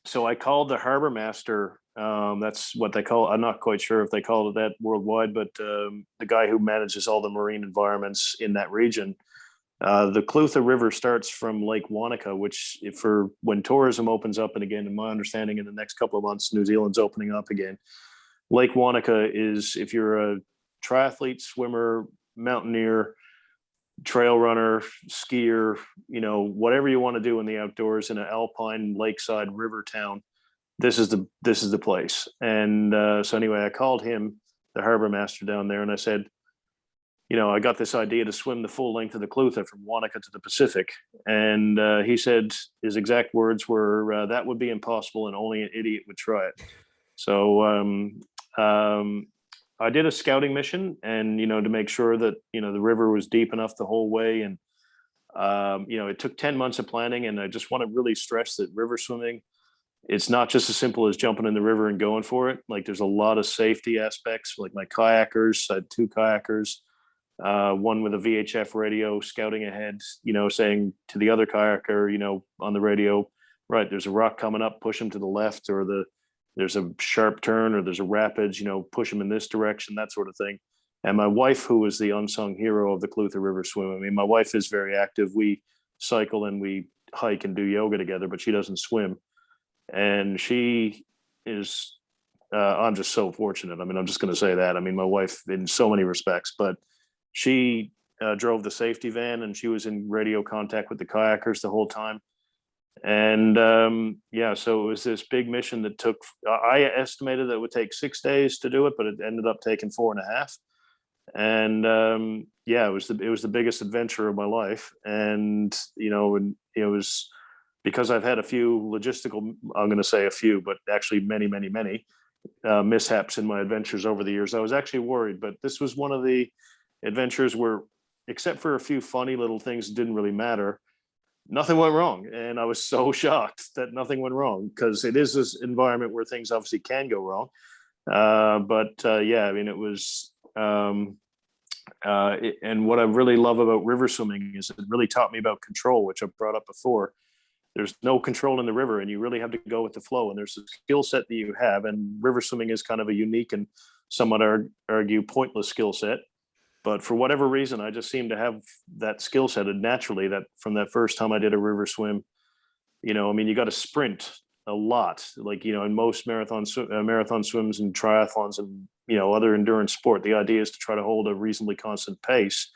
so I called the harbor master. That's what they call, I'm not quite sure if they call it that worldwide, but the guy who manages all the marine environments in that region. The Clutha River starts from Lake Wanaka, which when tourism opens up, and again, in my understanding, in the next couple of months, New Zealand's opening up again. Lake Wanaka is, if you're a triathlete, swimmer, mountaineer, trail runner, skier, whatever you want to do in the outdoors in an alpine lakeside river town, this is the place. And so anyway, I called him, the harbor master down there, and I said, I got this idea to swim the full length of the Clutha from Wanaka to the Pacific. And he said, his exact words were, that would be impossible and only an idiot would try it. So I did a scouting mission, and, to make sure that, the river was deep enough the whole way. And, it took 10 months of planning. And I just want to really stress that river swimming, it's not just as simple as jumping in the river and going for it. Like, there's a lot of safety aspects. Like my kayakers, I had 2 kayakers. One with a VHF radio scouting ahead, saying to the other kayaker, on the radio, right, there's a rock coming up, push him to the left, or there's a sharp turn, or there's a rapids, push him in this direction, that sort of thing. And my wife, who was the unsung hero of the Clutha River swim, I mean, my wife is very active. We cycle and we hike and do yoga together, but she doesn't swim. And she is, I'm just so fortunate. I mean, I'm just going to say that. I mean, my wife in so many respects, but she drove the safety van, and she was in radio contact with the kayakers the whole time. And so it was this big mission that took, I estimated that it would take 6 days to do it, but it ended up taking 4.5. And it was the biggest adventure of my life. And, and it was because I've had a few logistical, I'm going to say a few, but actually many, many, many mishaps in my adventures over the years. I was actually worried, but this was one of the adventures where, except for a few funny little things that didn't really matter, nothing went wrong. And I was so shocked that nothing went wrong, because it is this environment where things obviously can go wrong. I mean, it was, and what I really love about river swimming is it really taught me about control, which I've brought up before. There's no control in the river, and you really have to go with the flow. And there's a skill set that you have, and river swimming is kind of a unique and somewhat argue pointless skill set. But for whatever reason, I just seem to have that skill set, and naturally, that from that first time I did a river swim, I mean, you got to sprint a lot, like, in most marathon swims and triathlons and, other endurance sport, the idea is to try to hold a reasonably constant pace.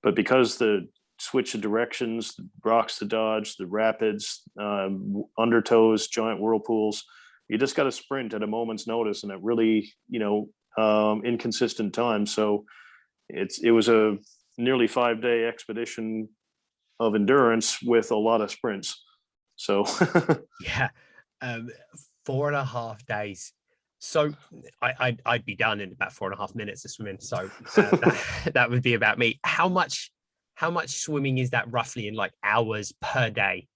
But because the switch of directions, the rocks to dodge, the rapids, undertows, giant whirlpools, you just got to sprint at a moment's notice, and at really, inconsistent times. So it was a nearly 5-day expedition of endurance with a lot of sprints. So yeah, 4.5 days. So I'd be done in about 4.5 minutes of swimming. So that would be about me. How much swimming is that roughly in like hours per day?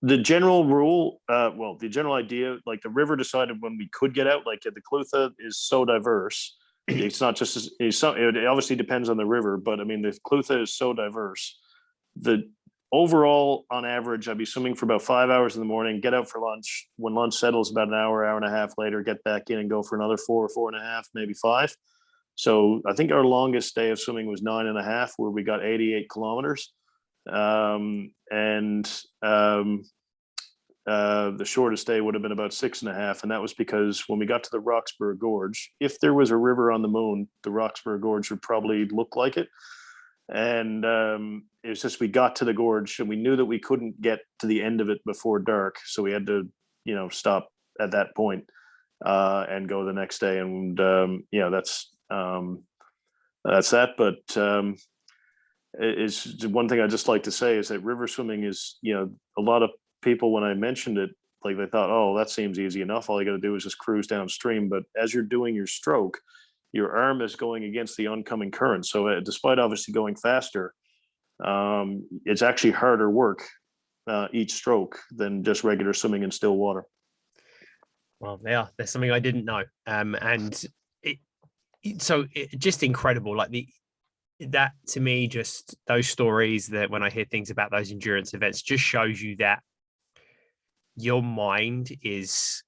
The general rule, the general idea, like the river decided when we could get out. Like the Clutha is so diverse. It's not just, it obviously depends on the river, but I mean, the Clutha is so diverse. The overall, on average, I'd be swimming for about 5 hours in the morning, get out for lunch. When lunch settles, about an hour, hour and a half later, get back in and go for another 4 and a half, maybe 5. So I think our longest day of swimming was 9.5, where we got 88 kilometers. And the shortest day would have been about 6.5. And that was because when we got to the Roxburgh Gorge, if there was a river on the moon, the Roxburgh Gorge would probably look like it. And it was just, we got to the gorge and we knew that we couldn't get to the end of it before dark. So we had to, stop at that point and go the next day. And, that's that. But is one thing I just like to say is that river swimming is, a lot of people, when I mentioned it, like they thought, oh, that seems easy enough. All you got to do is just cruise downstream. But as you're doing your stroke, your arm is going against the oncoming current. So despite obviously going faster, it's actually harder work each stroke than just regular swimming in still water. Well, yeah, there's something I didn't know. And just incredible. Like that to me, just those stories, that when I hear things about those endurance events, just shows you that your mind is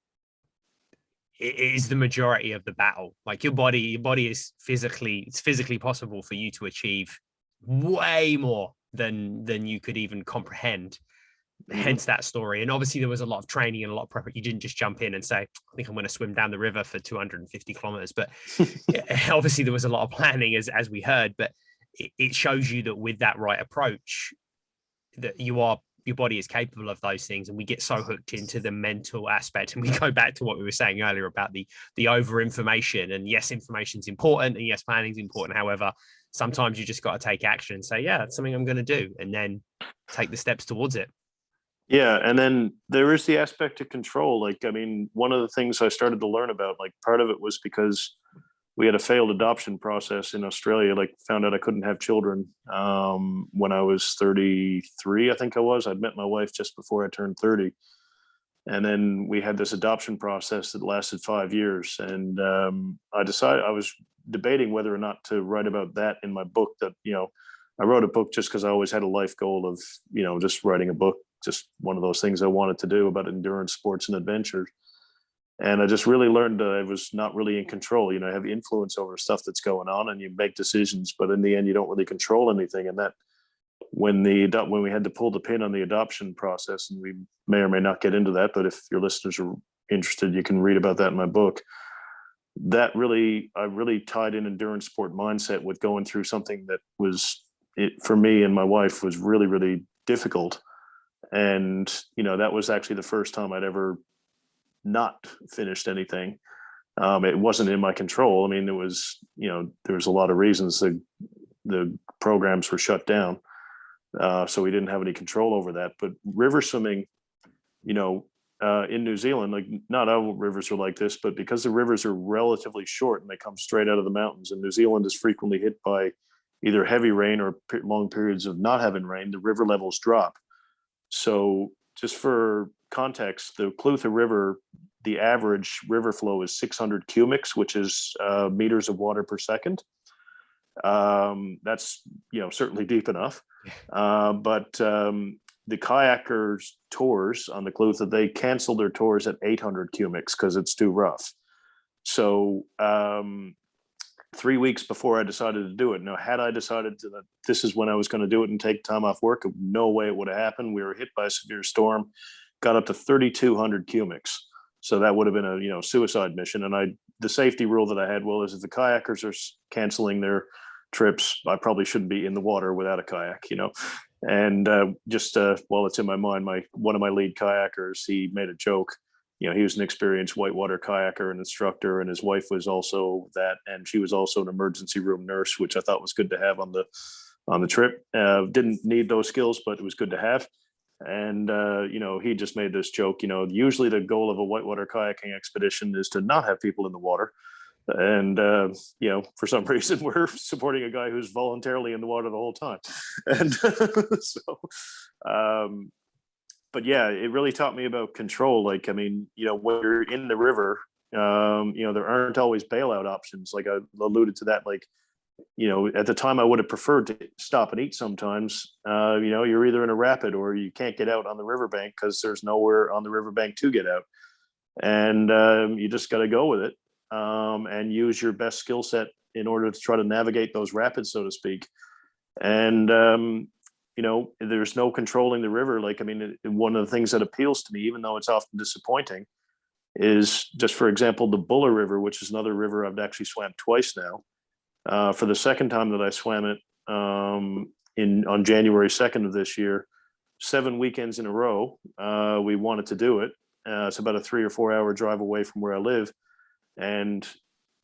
the majority of the battle. Like your body is it's physically possible for you to achieve way more than you could even comprehend. Hence that story. And obviously there was a lot of training and a lot of prep. You didn't just jump in and say, I think I'm going to swim down the river for 250 kilometers. But obviously there was a lot of planning, as we heard. But it shows you that with that right approach, that your body is capable of those things. And we get so hooked into the mental aspect. And we go back to what we were saying earlier about the over information. And yes, information's important, and yes, planning's important. However, sometimes you just got to take action and say, yeah, that's something I'm going to do, and then take the steps towards it. Yeah. And then there is the aspect of control. Like, I mean, one of the things I started to learn about, like part of it was because we had a failed adoption process in Australia, like found out I couldn't have children when I was 33, I think I was. I'd met my wife just before I turned 30. And then we had this adoption process that lasted 5 years. And I decided, I was debating whether or not to write about that in my book. That, I wrote a book just because I always had a life goal of, just writing a book, just one of those things I wanted to do about endurance sports and adventure. And I just really learned I was not really in control. I have influence over stuff that's going on, and you make decisions, but in the end, you don't really control anything. And that when we had to pull the pin on the adoption process, and we may or may not get into that, but if your listeners are interested, you can read about that in my book. I really tied in endurance sport mindset with going through something that was, for me and my wife, was really, really difficult. And, that was actually the first time I'd ever not finished anything. It wasn't in my control. I mean, it was, there was a lot of reasons the programs were shut down. So we didn't have any control over that. But river swimming, in New Zealand, like not all rivers are like this, but because the rivers are relatively short and they come straight out of the mountains, and New Zealand is frequently hit by either heavy rain or long periods of not having rain, the river levels drop. So just for context, the Clutha River, the average river flow is 600 cubics, which is meters of water per second. That's, certainly deep enough. But the kayakers tours on the Clutha, they canceled their tours at 800 cubics because it's too rough. So 3 weeks before I decided to do it. Now, had I decided that this is when I was going to do it and take time off work, no way it would have happened. We were hit by a severe storm, got up to 3,200 cubics. So that would have been a suicide mission. And the safety rule that I had, is if the kayakers are canceling their trips, I probably shouldn't be in the water without a kayak, And it's in my mind, one of my lead kayakers, he made a joke. He was an experienced whitewater kayaker and instructor, and his wife was also that, and she was also an emergency room nurse, which I thought was good to have on the trip. Didn't need those skills, but it was good to have. And he just made this joke. Usually the goal of a whitewater kayaking expedition is to not have people in the water, and for some reason we're supporting a guy who's voluntarily in the water the whole time, and so. but yeah, it really taught me about control. Like, I mean, when you're in the river, there aren't always bailout options. Like I alluded to that, like, at the time I would have preferred to stop and eat sometimes. You're either in a rapid or you can't get out on the riverbank because there's nowhere on the riverbank to get out. And you just got to go with it, and use your best skill set in order to try to navigate those rapids, so to speak. And, there's no controlling the river. Like, I mean, one of the things that appeals to me, even though it's often disappointing, is just, for example, the Buller River, which is another river I've actually swam twice now. For the second time that I swam it, on January 2nd of this year, 7 weekends in a row, we wanted to do it. It's about a 3 or 4 hour drive away from where I live. And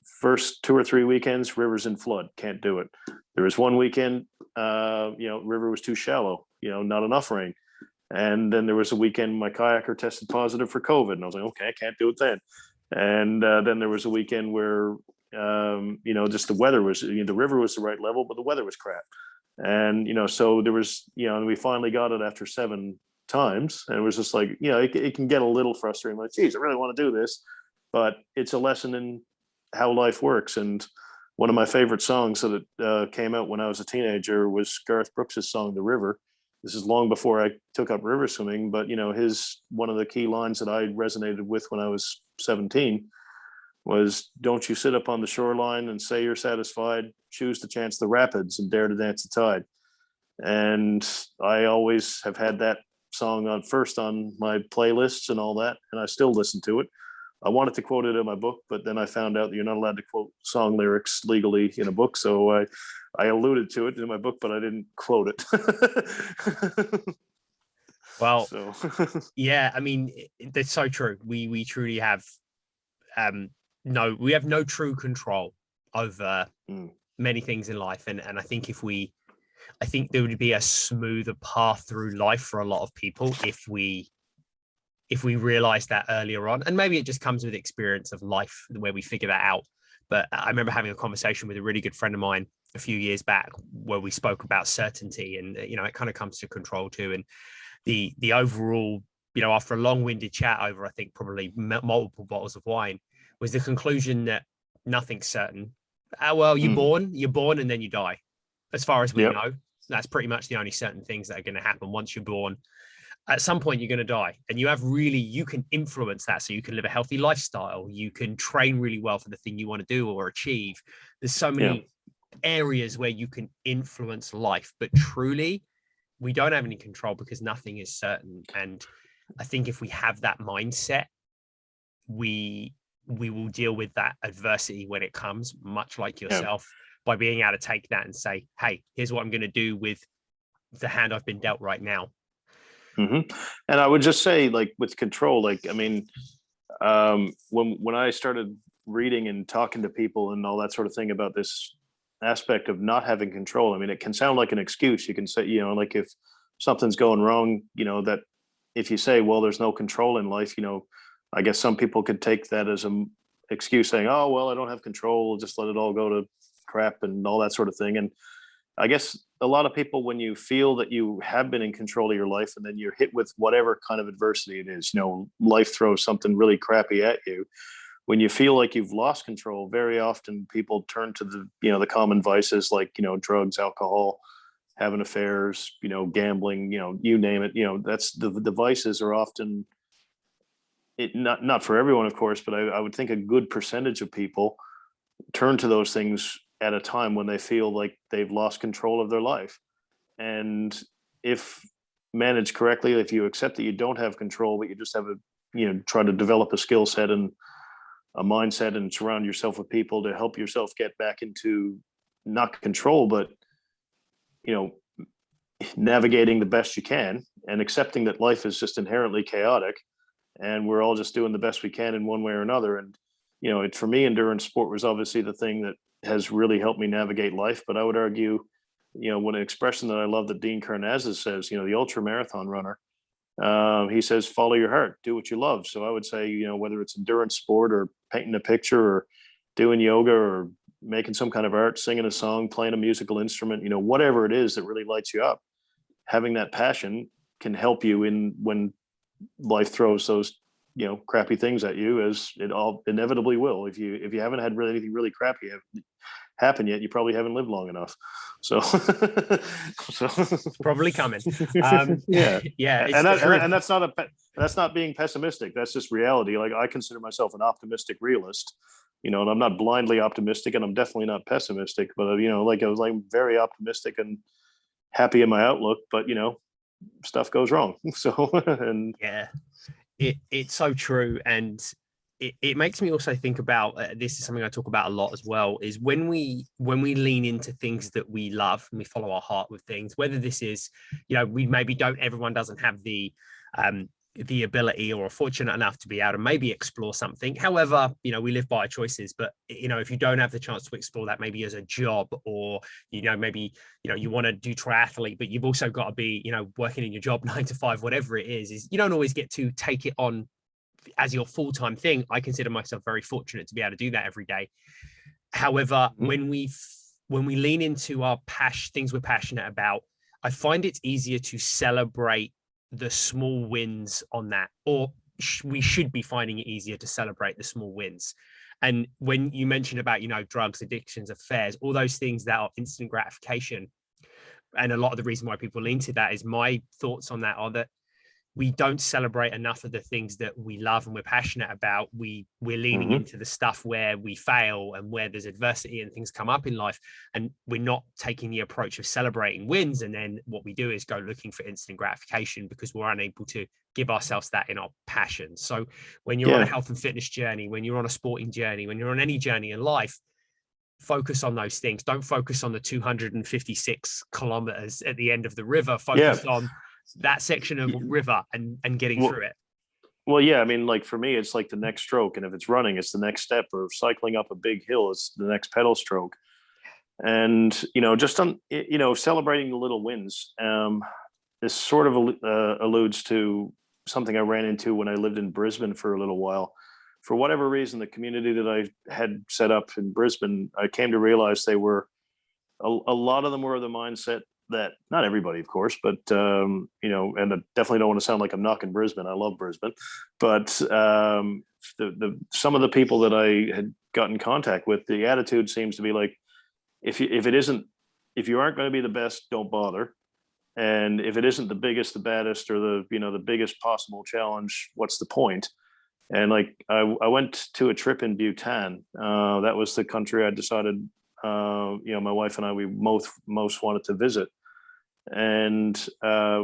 first 2 or 3 weekends, river's in flood, can't do it. There was one weekend, river was too shallow, not enough rain. And then there was a weekend my kayaker tested positive for COVID, and I was like, okay, I can't do it then. And then there was a weekend where, just the weather was, the river was the right level, but the weather was crap. And, so there was, and we finally got it after 7 times. And it was just like, it can get a little frustrating. Like, geez, I really want to do this, but it's a lesson in how life works. And one of my favorite songs that came out when I was a teenager was Gareth Brooks's song, The River. This is long before I took up river swimming, but, one of the key lines that I resonated with when I was 17 was, don't you sit up on the shoreline and say you're satisfied, choose to chance the rapids and dare to dance the tide. And I always have had that song on first on my playlists and all that, and I still listen to it. I wanted to quote it in my book, but then I found out that you're not allowed to quote song lyrics legally in a book, so I alluded to it in my book, but I didn't quote it. Well, so yeah, I mean, that's so true. We truly have we have no true control over many things in life, and I think I think there would be a smoother path through life for a lot of people if we realize that earlier on. And maybe it just comes with experience of life where we figure that out. But I remember having a conversation with a really good friend of mine a few years back where we spoke about certainty, and it kind of comes to control too. And the overall, after a long-winded chat over, I think probably multiple bottles of wine, was the conclusion that nothing's certain. Well, you're born and then you die. As far as we know, that's pretty much the only certain things that are going to happen once you're born. At some point you're going to die, and you can influence that. So you can live a healthy lifestyle, you can train really well for the thing you want to do or achieve. There's so many areas where you can influence life, but truly we don't have any control because nothing is certain. And I think if we have that mindset, we will deal with that adversity when it comes, much like yourself, by being able to take that and say, hey, here's what I'm going to do with the hand I've been dealt right now. Mm-hmm. And I would just say, like, with control, like, I mean, when I started reading and talking to people and all that sort of thing about this aspect of not having control, I mean, it can sound like an excuse. You can say, like, if something's going wrong, that if you say, well, there's no control in life, I guess some people could take that as an excuse, saying, oh, well, I don't have control, just let it all go to crap and all that sort of thing. And I guess a lot of people, when you feel that you have been in control of your life and then you're hit with whatever kind of adversity it is, life throws something really crappy at you. When you feel like you've lost control, very often people turn to the common vices like, drugs, alcohol, having affairs, gambling, you name it, that's the vices are often not for everyone, of course, but I would think a good percentage of people turn to those things at a time when they feel like they've lost control of their life. And if managed correctly, if you accept that you don't have control, but you just have try to develop a skill set and a mindset and surround yourself with people to help yourself get back into not control, but, navigating the best you can and accepting that life is just inherently chaotic and we're all just doing the best we can in one way or another. And, for me, endurance sport was obviously the thing that has really helped me navigate life. But I would argue, one expression that I love that Dean Karnazes says, the ultra marathon runner, he says, follow your heart, do what you love. So I would say, whether it's endurance sport or painting a picture or doing yoga or making some kind of art, singing a song, playing a musical instrument, whatever it is that really lights you up, having that passion can help you in when life throws those, crappy things at you, as it all inevitably will. If you haven't had really anything really crappy happen yet, you probably haven't lived long enough. So, It's probably coming. Yeah, Yeah, it's and the truth. that's not being pessimistic. That's just reality. Like, I consider myself an optimistic realist, and I'm not blindly optimistic, and I'm definitely not pessimistic. But like, I was like very optimistic and happy in my outlook, but stuff goes wrong. So, and Yeah, it's so true. And it makes me also think about this is something I talk about a lot as well, is when we lean into things that we love and we follow our heart with things, whether this is, we maybe don't, everyone doesn't have the ability or are fortunate enough to be able to maybe explore something. However, we live by our choices, but if you don't have the chance to explore that, maybe as a job, or maybe you want to do triathlete, but you've also got to be working in your job 9 to 5, whatever it is you don't always get to take it on as your full-time thing. I consider myself very fortunate to be able to do that every day. However, when we lean into our things we're passionate about, I find it's easier to celebrate the small wins on that, or we should be finding it easier to celebrate the small wins. And when you mentioned about drugs, addictions, affairs, all those things that are instant gratification, and a lot of the reason why people lean to that, is my thoughts on that are that we don't celebrate enough of the things that we love and we're passionate about. We're leaning into the stuff where we fail and where there's adversity and things come up in life, and we're not taking the approach of celebrating wins. And then what we do is go looking for instant gratification because we're unable to give ourselves that in our passion. So when you're on a health and fitness journey, when you're on a sporting journey, when you're on any journey in life, focus on those things. Don't focus on the 256 kilometers at the end of the river. Focus on that section of river and getting through it. Well, yeah, I mean, like, for me, it's like the next stroke, and if it's running, it's the next step, or cycling up a big hill, it's the next pedal stroke. And just on celebrating the little wins. This sort of alludes to something I ran into when I lived in Brisbane for a little while. For whatever reason, the community that I had set up in Brisbane, I came to realize they were a lot of them were of the mindset that, not everybody, of course, but and I definitely don't want to sound like I'm knocking Brisbane. I love Brisbane, but some of the people that I had got in contact with, the attitude seems to be like, if you aren't going to be the best, don't bother. And if it isn't the biggest, the baddest, or the biggest possible challenge, what's the point? And like, I went to a trip in Bhutan. That was the country I decided, my wife and I, we most wanted to visit. And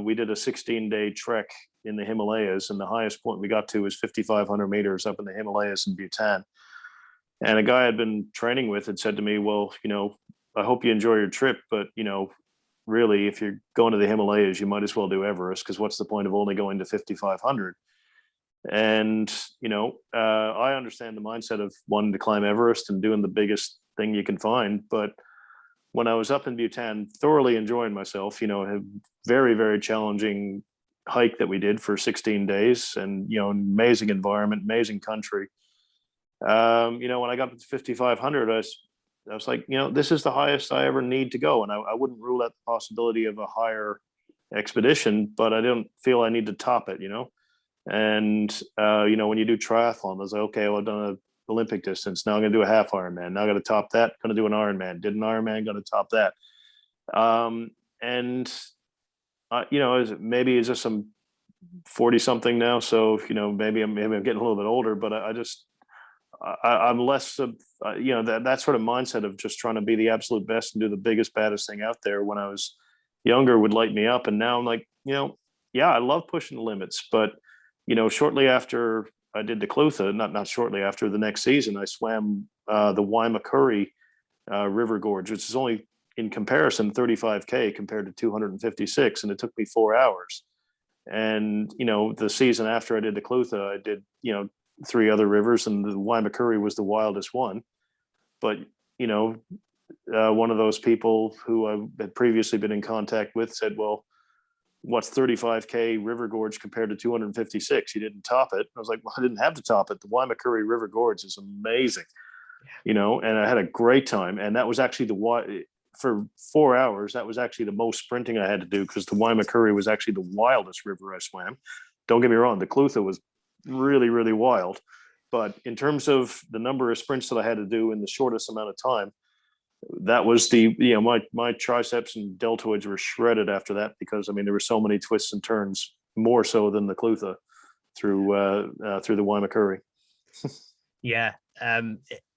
we did a 16-day trek in the Himalayas, and the highest point we got to was 5,500 meters up in the Himalayas in Bhutan. And a guy I'd been training with had said to me, well, I hope you enjoy your trip, but really, if you're going to the Himalayas, you might as well do Everest, because what's the point of only going to 5,500? And I understand the mindset of wanting to climb Everest and doing the biggest thing you can find, but when I was up in Bhutan, thoroughly enjoying myself, a very, very challenging hike that we did for 16 days, and amazing environment, amazing country. When I got to 5,500, I was like, this is the highest I ever need to go, and I wouldn't rule out the possibility of a higher expedition, but I don't feel I need to top it. And when you do triathlon, I was like, okay, well, I've done an Olympic distance. Now I'm going to do a half Ironman. Now I got to top that. Going to do an Ironman. Did an Ironman. Going to top that. Maybe it's just I'm 40 something now, so maybe I'm getting a little bit older, but I'm less of that sort of mindset of just trying to be the absolute best and do the biggest, baddest thing out there when I was younger would light me up. And now I'm like, I love pushing the limits, but shortly after I did the Clutha, not shortly after, the next season, I swam the Waimakuri River Gorge, which is only, in comparison, 35K compared to 256, and it took me 4 hours. And the season after I did the Clutha, I did 3 other rivers, and the Waimakuri was the wildest one. But one of those people who I had previously been in contact with said, well, what's 35K River Gorge compared to 256? You didn't top it. I was like, well, I didn't have to top it. The Waimakuri River Gorge is amazing, and I had a great time. And that was actually for 4 hours, that was actually the most sprinting I had to do, because the Waimakuri was actually the wildest river I swam. don't get me wrong, the Clutha was really, really wild. But in terms of the number of sprints that I had to do in the shortest amount of time, that was my triceps and deltoids were shredded after that, because I mean there were so many twists and turns, more so than the Clutha through the Waimakuri. Yeah,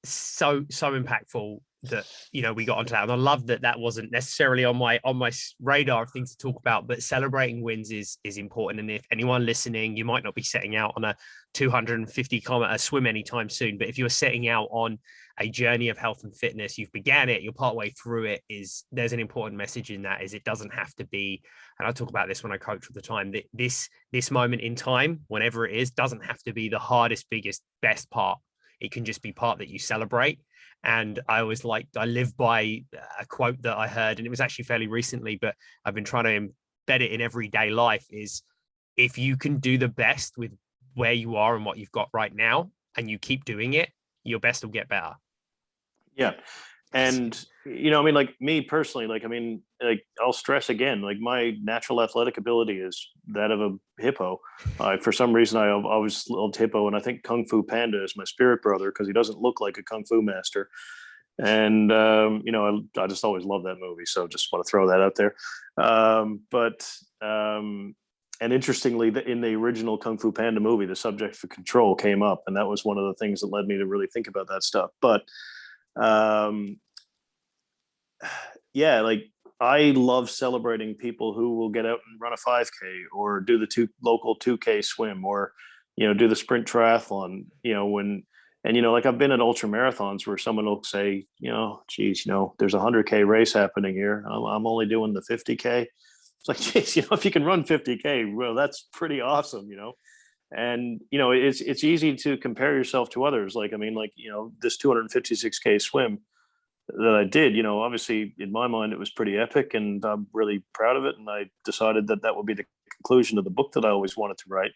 so impactful that we got onto that, and I love that wasn't necessarily on my radar of things to talk about, but celebrating wins is important. And if anyone listening, you might not be setting out on a 250-kilometer swim anytime soon, but if you're setting out on a journey of health and fitness, you've began it, you're partway through it, there's an important message in that, is it doesn't have to be, and I talk about this when I coach all the time, that this moment in time, whenever it is, doesn't have to be the hardest, biggest, best part. It can just be part that you celebrate. And I live by a quote that I heard, and it was actually fairly recently, but I've been trying to embed it in everyday life, is if you can do the best with where you are and what you've got right now, and you keep doing it, your best will get better. Yeah. And, I mean, like me personally, like, I mean, like I'll stress again, like my natural athletic ability is that of a hippo. For some reason, I always loved hippo. And I think Kung Fu Panda is my spirit brother, because he doesn't look like a Kung Fu master. And, I just always love that movie. So just want to throw that out there. And interestingly, in the original Kung Fu Panda movie, the subject for control came up. And that was one of the things that led me to really think about that stuff. But yeah, like I love celebrating people who will get out and run a 5K or do the local 2K swim, or do the sprint triathlon, like I've been at ultra marathons where someone will say, geez, there's a 100K race happening here, I'm only doing the 50K. It's like, geez, if you can run 50K, well, that's pretty awesome. And it's easy to compare yourself to others. Like, I mean, like, this 256K swim that I did, obviously in my mind it was pretty epic, and I'm really proud of it. And I decided that would be the conclusion of the book that I always wanted to write.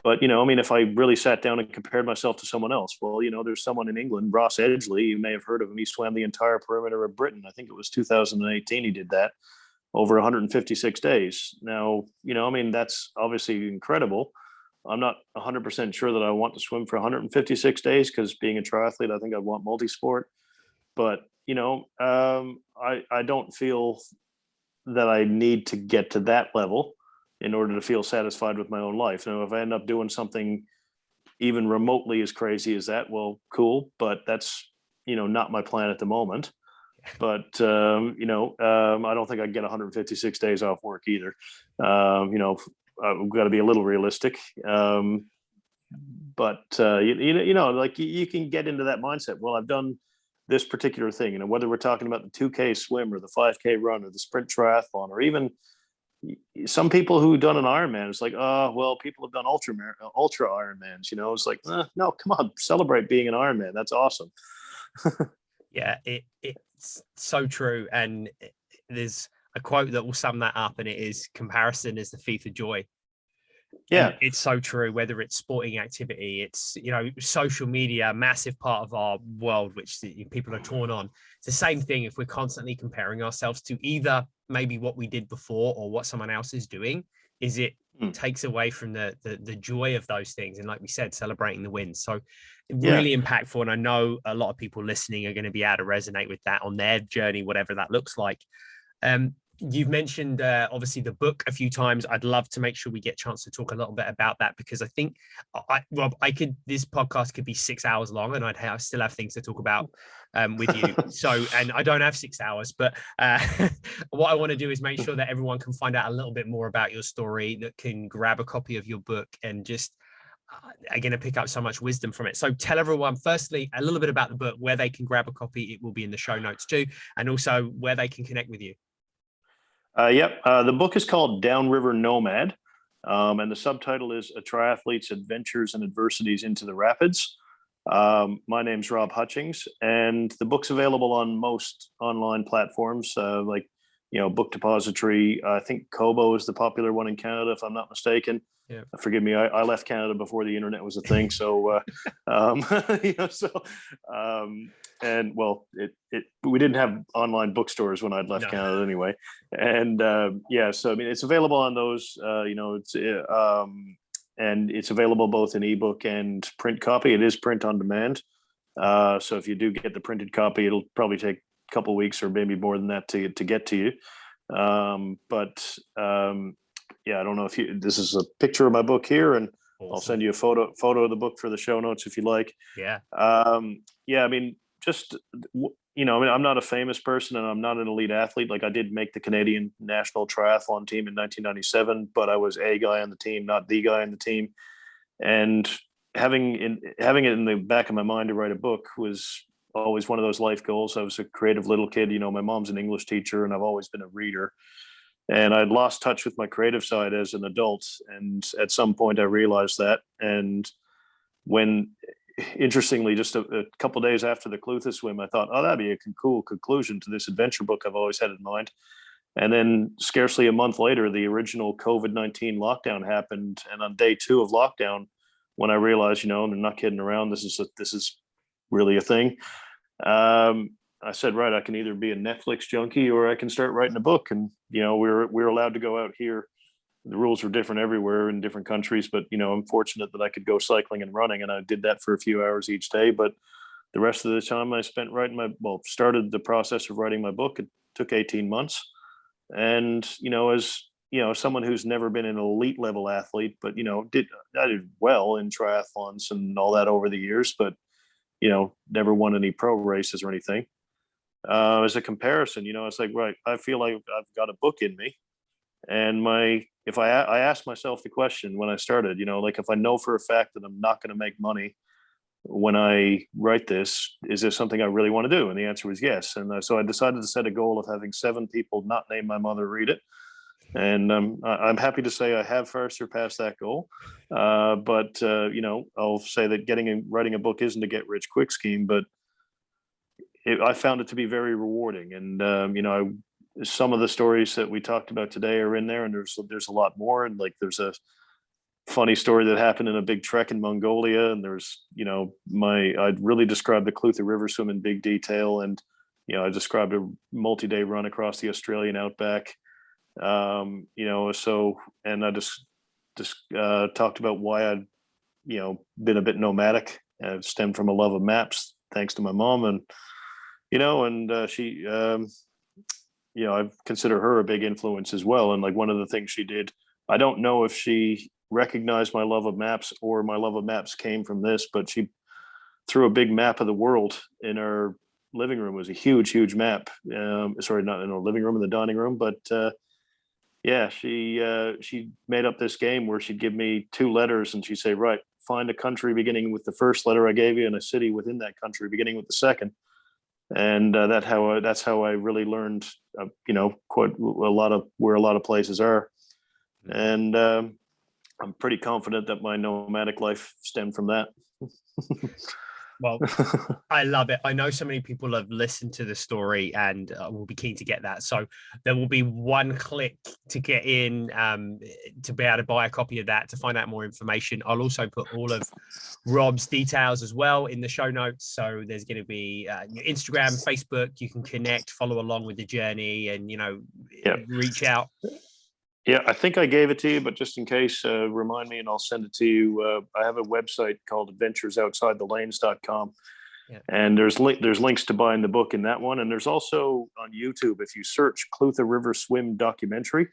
But I mean, if I really sat down and compared myself to someone else, well, there's someone in England, Ross Edgley, you may have heard of him. He swam the entire perimeter of Britain. I think it was 2018 he did that over 156 days. Now, I mean, that's obviously incredible. I'm not 100% sure that I want to swim for 156 days, because being a triathlete, I think I'd want multi-sport. But, I don't feel that I need to get to that level in order to feel satisfied with my own life. Now, if I end up doing something even remotely as crazy as that, well, cool. But that's, not my plan at the moment. But, I don't think I can get 156 days off work either. I've got to be a little realistic. But like you can get into that mindset. Well, I've done this particular thing, whether we're talking about the 2K swim or the 5K run or the sprint triathlon, or even some people who've done an Ironman. It's like, well, people have done ultra Ironmans, it's like, no, come on, celebrate being an Ironman. That's awesome. Yeah, it's so true. And there's a quote that will sum that up, and it is, comparison is the thief of joy. Yeah, and it's so true. Whether it's sporting activity, it's social media, a massive part of our world, which people are torn on. It's the same thing. If we're constantly comparing ourselves to either maybe what we did before or what someone else is doing, it takes away from the joy of those things. And like we said, celebrating the wins. So really impactful. And I know a lot of people listening are going to be able to resonate with that on their journey, whatever that looks like. You've mentioned obviously the book a few times. I'd love to make sure we get a chance to talk a little bit about that, because I think Rob, this podcast could be 6 hours long, and I'd still have things to talk about with you. So, and I don't have 6 hours, but what I want to do is make sure that everyone can find out a little bit more about your story, that can grab a copy of your book and just are going to pick up so much wisdom from it. So tell everyone, firstly, a little bit about the book, where they can grab a copy. It will be in the show notes too, and also where they can connect with you. The book is called Downriver Nomad, and the subtitle is A Triathlete's Adventures and Adversities into the Rapids. My name's Rob Hutchings, and the book's available on most online platforms, like Book Depository. I think Kobo is the popular one in Canada, if I'm not mistaken. Yeah. Forgive me, I left Canada before the internet was a thing, so and well, we didn't have online bookstores when I'd left Canada anyway. And so I mean, it's available on those. and it's available both in ebook and print copy. It is print on demand. So if you do get the printed copy, it'll probably take a couple of weeks or maybe more than that to get to you. Yeah, I don't know if this is a picture of my book here, and awesome. I'll send you a photo of the book for the show notes if you like. Yeah. Yeah, I mean, just, I'm not a famous person and I'm not an elite athlete. Like, I did make the Canadian national triathlon team in 1997, but I was a guy on the team, not the guy on the team. And having it in the back of my mind to write a book was always one of those life goals. I was a creative little kid. My mom's an English teacher and I've always been a reader. And I'd lost touch with my creative side as an adult. And at some point I realized that. And when, interestingly, just a couple of days after the Clutha swim, I thought, oh, that'd be a cool conclusion to this adventure book I've always had in mind. And then scarcely a month later, the original COVID-19 lockdown happened. And on day 2 of lockdown, when I realized, I'm not kidding around, this is really a thing. I said, right, I can either be a Netflix junkie or I can start writing a book. And, we're allowed to go out here. The rules are different everywhere in different countries, but, I'm fortunate that I could go cycling and running, and I did that for a few hours each day. But the rest of the time I spent started the process of writing my book. It took 18 months. And, as someone who's never been an elite level athlete, but, I did well in triathlons and all that over the years, but, never won any pro races or anything. As a comparison, it's like, right, I feel like I've got a book in me. And I asked myself the question when I started, like, if I know for a fact that I'm not going to make money when I write this, is this something I really want to do? And the answer was yes. And so I decided to set a goal of having 7 people not named my mother read it. And I'm happy to say I have far surpassed that goal. But I'll say that writing a book isn't a get rich quick scheme, but I found it to be very rewarding. And, some of the stories that we talked about today are in there, and there's a lot more. And like, there's a funny story that happened in a big trek in Mongolia. And there's, I'd really described the Clutha River swim in big detail. And, I described a multi-day run across the Australian outback. And I just talked about why I'd, been a bit nomadic. It stemmed from a love of maps, thanks to my mom. And, she, I consider her a big influence as well. And like, one of the things she did, I don't know if she recognized my love of maps or my love of maps came from this, but she threw a big map of the world in our living room. It was a huge map. Sorry, not in our living room, in the dining room, but she made up this game where she'd give me 2 letters and she'd say, right, find a country beginning with the first letter I gave you and a city within that country beginning with the second. And that's how I really learned, quite a lot of where a lot of places are. And I'm pretty confident that my nomadic life stemmed from that. Well, I love it. I know so many people have listened to the story and will be keen to get that. So there will be one click to get in to be able to buy a copy of that, to find out more information. I'll also put all of Rob's details as well in the show notes. So there's going to be Instagram, Facebook. You can connect, follow along with the journey, and, reach out. Yeah, I think I gave it to you, but just in case, remind me and I'll send it to you. I have a website called adventuresoutsidethelanes.com. Yeah. And there's links to buying the book in that one. And there's also on YouTube, if you search Clutha River Swim documentary,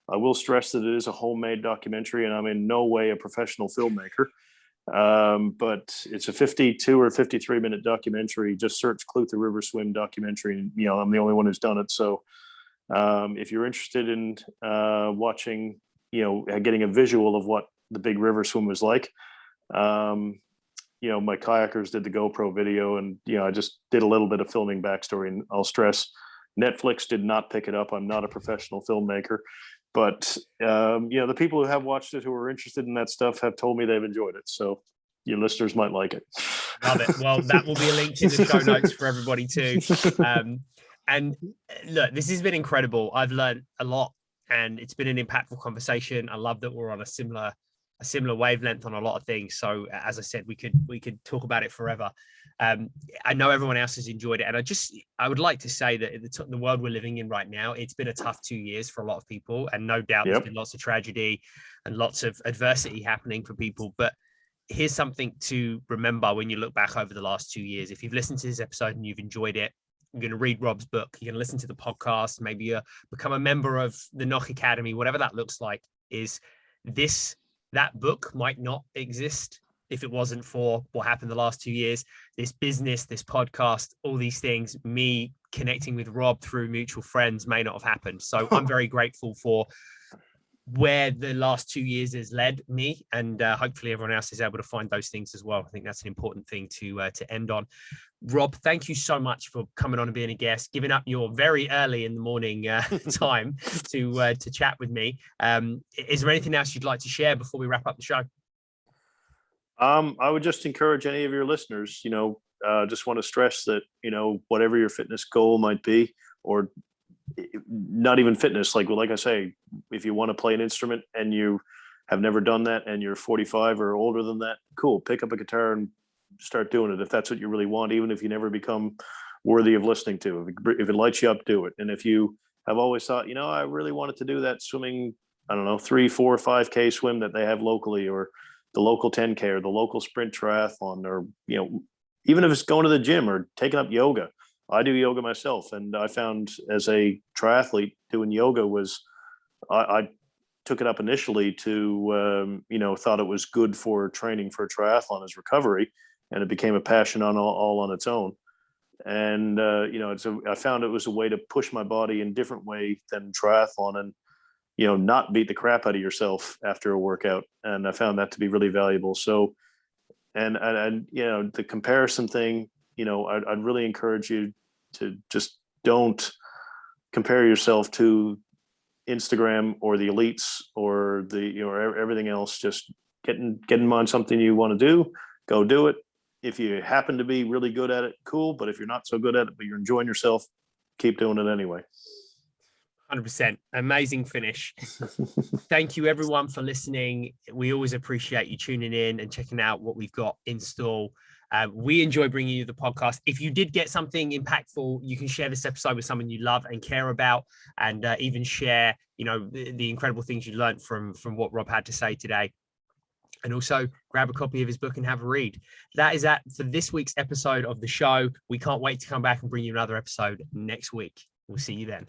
I will stress that it is a homemade documentary and I'm in no way a professional filmmaker. But it's a 52 or 53 minute documentary. Just search Clutha River Swim documentary. And, I'm the only one who's done it. So if you're interested in watching, getting a visual of what the big river swim was like, my kayakers did the GoPro video, and I just did a little bit of filming backstory. And I'll stress, Netflix did not pick it up. I'm not a professional filmmaker, but the people who have watched it, who are interested in that stuff, have told me they've enjoyed it. So your listeners might like it. Love it. Well, that will be a link in the show notes for everybody too. And look, this has been incredible. I've learned a lot, and it's been an impactful conversation. I love that we're on a similar wavelength on a lot of things. So as I said, we could talk about it forever. I know everyone else has enjoyed it. And I would like to say that the world we're living in right now, it's been a tough 2 years for a lot of people. And no doubt there's been lots of tragedy and lots of adversity happening for people. But here's something to remember when you look back over the last 2 years. If you've listened to this episode and you've enjoyed it, you're going to read Rob's book, you're going to listen to the podcast, maybe become a member of the Knock Academy, whatever that looks like, that book might not exist if it wasn't for what happened the last 2 years. This business, this podcast, all these things, me connecting with Rob through mutual friends may not have happened. So I'm very grateful for where the last 2 years has led me, and hopefully everyone else is able to find those things as well. I think that's an important thing to end on. Rob, thank you so much for coming on and being a guest, giving up your very early in the morning time to chat with me. Is there anything else you'd like to share before we wrap up the show? I would just encourage any of your listeners, just want to stress that, whatever your fitness goal might be, or not even fitness, like I say, if you want to play an instrument and you have never done that and you're 45 or older than that, cool, pick up a guitar and start doing it if that's what you really want, even if you never become worthy of listening to. If it lights you up, do it. And if you have always thought, I really wanted to do that swimming, I don't know, 3, 4, 5K swim that they have locally, or the local 10K, or the local sprint triathlon, or even if it's going to the gym or taking up yoga. I do yoga myself, and I found as a triathlete doing yoga was, I took it up initially to, thought it was good for training for a triathlon as recovery, and it became a passion all on its own. And, I found it was a way to push my body in a different way than triathlon, and, not beat the crap out of yourself after a workout. And I found that to be really valuable. So, and the comparison thing, I'd really encourage you to just don't compare yourself to Instagram or the elites or everything else. Just get in mind something you want to do, go do it. If you happen to be really good at it, cool. But if you're not so good at it, but you're enjoying yourself, keep doing it anyway. 100%. Amazing finish. Thank you everyone for listening. We always appreciate you tuning in and checking out what we've got in store. We enjoy bringing you the podcast. If you did get something impactful, you can share this episode with someone you love and care about, and even share, the incredible things you learned from what Rob had to say today. And also grab a copy of his book and have a read. That is that for this week's episode of the show. We can't wait to come back and bring you another episode next week. We'll see you then.